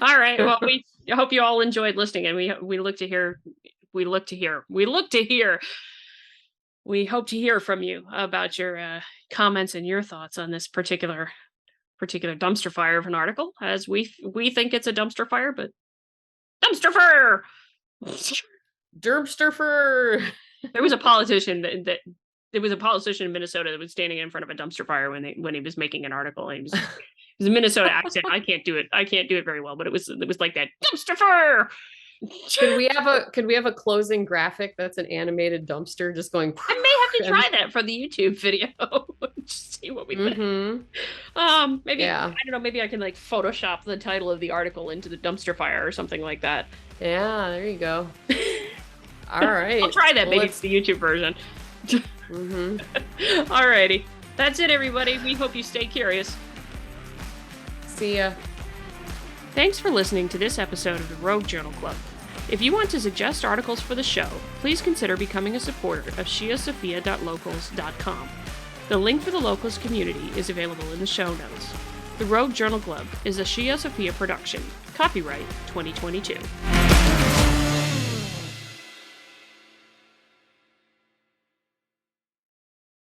A: All right. Well, I hope you all enjoyed listening, and we hope to hear from you about your comments and your thoughts on this particular dumpster fire of an article, as we think it's a dumpster fire, but dumpster fire.
B: Dumpster fire.
A: There was a politician there was a politician in Minnesota that was standing in front of a dumpster fire when he was making an article. And it was a Minnesota accent. I can't do it very well, but it was like that dumpster fire.
B: Could we have a closing graphic that's an animated dumpster just going?
A: I may have to try that for the YouTube video. Just see what we think. Maybe I don't know. Maybe I can like Photoshop the title of the article into the dumpster fire or something like that.
B: Yeah, there you go. All right,
A: I'll try that. Maybe it's the YouTube version. Alrighty, that's it, everybody. We hope you stay curious.
B: See ya.
A: Thanks for listening to this episode of the Rogue Journal Club. If you want to suggest articles for the show, please consider becoming a supporter of ScioSophia.locals.com. The link for the Locals community is available in the show notes. The Rogue Journal Club is a ScioSophia production. Copyright 2022.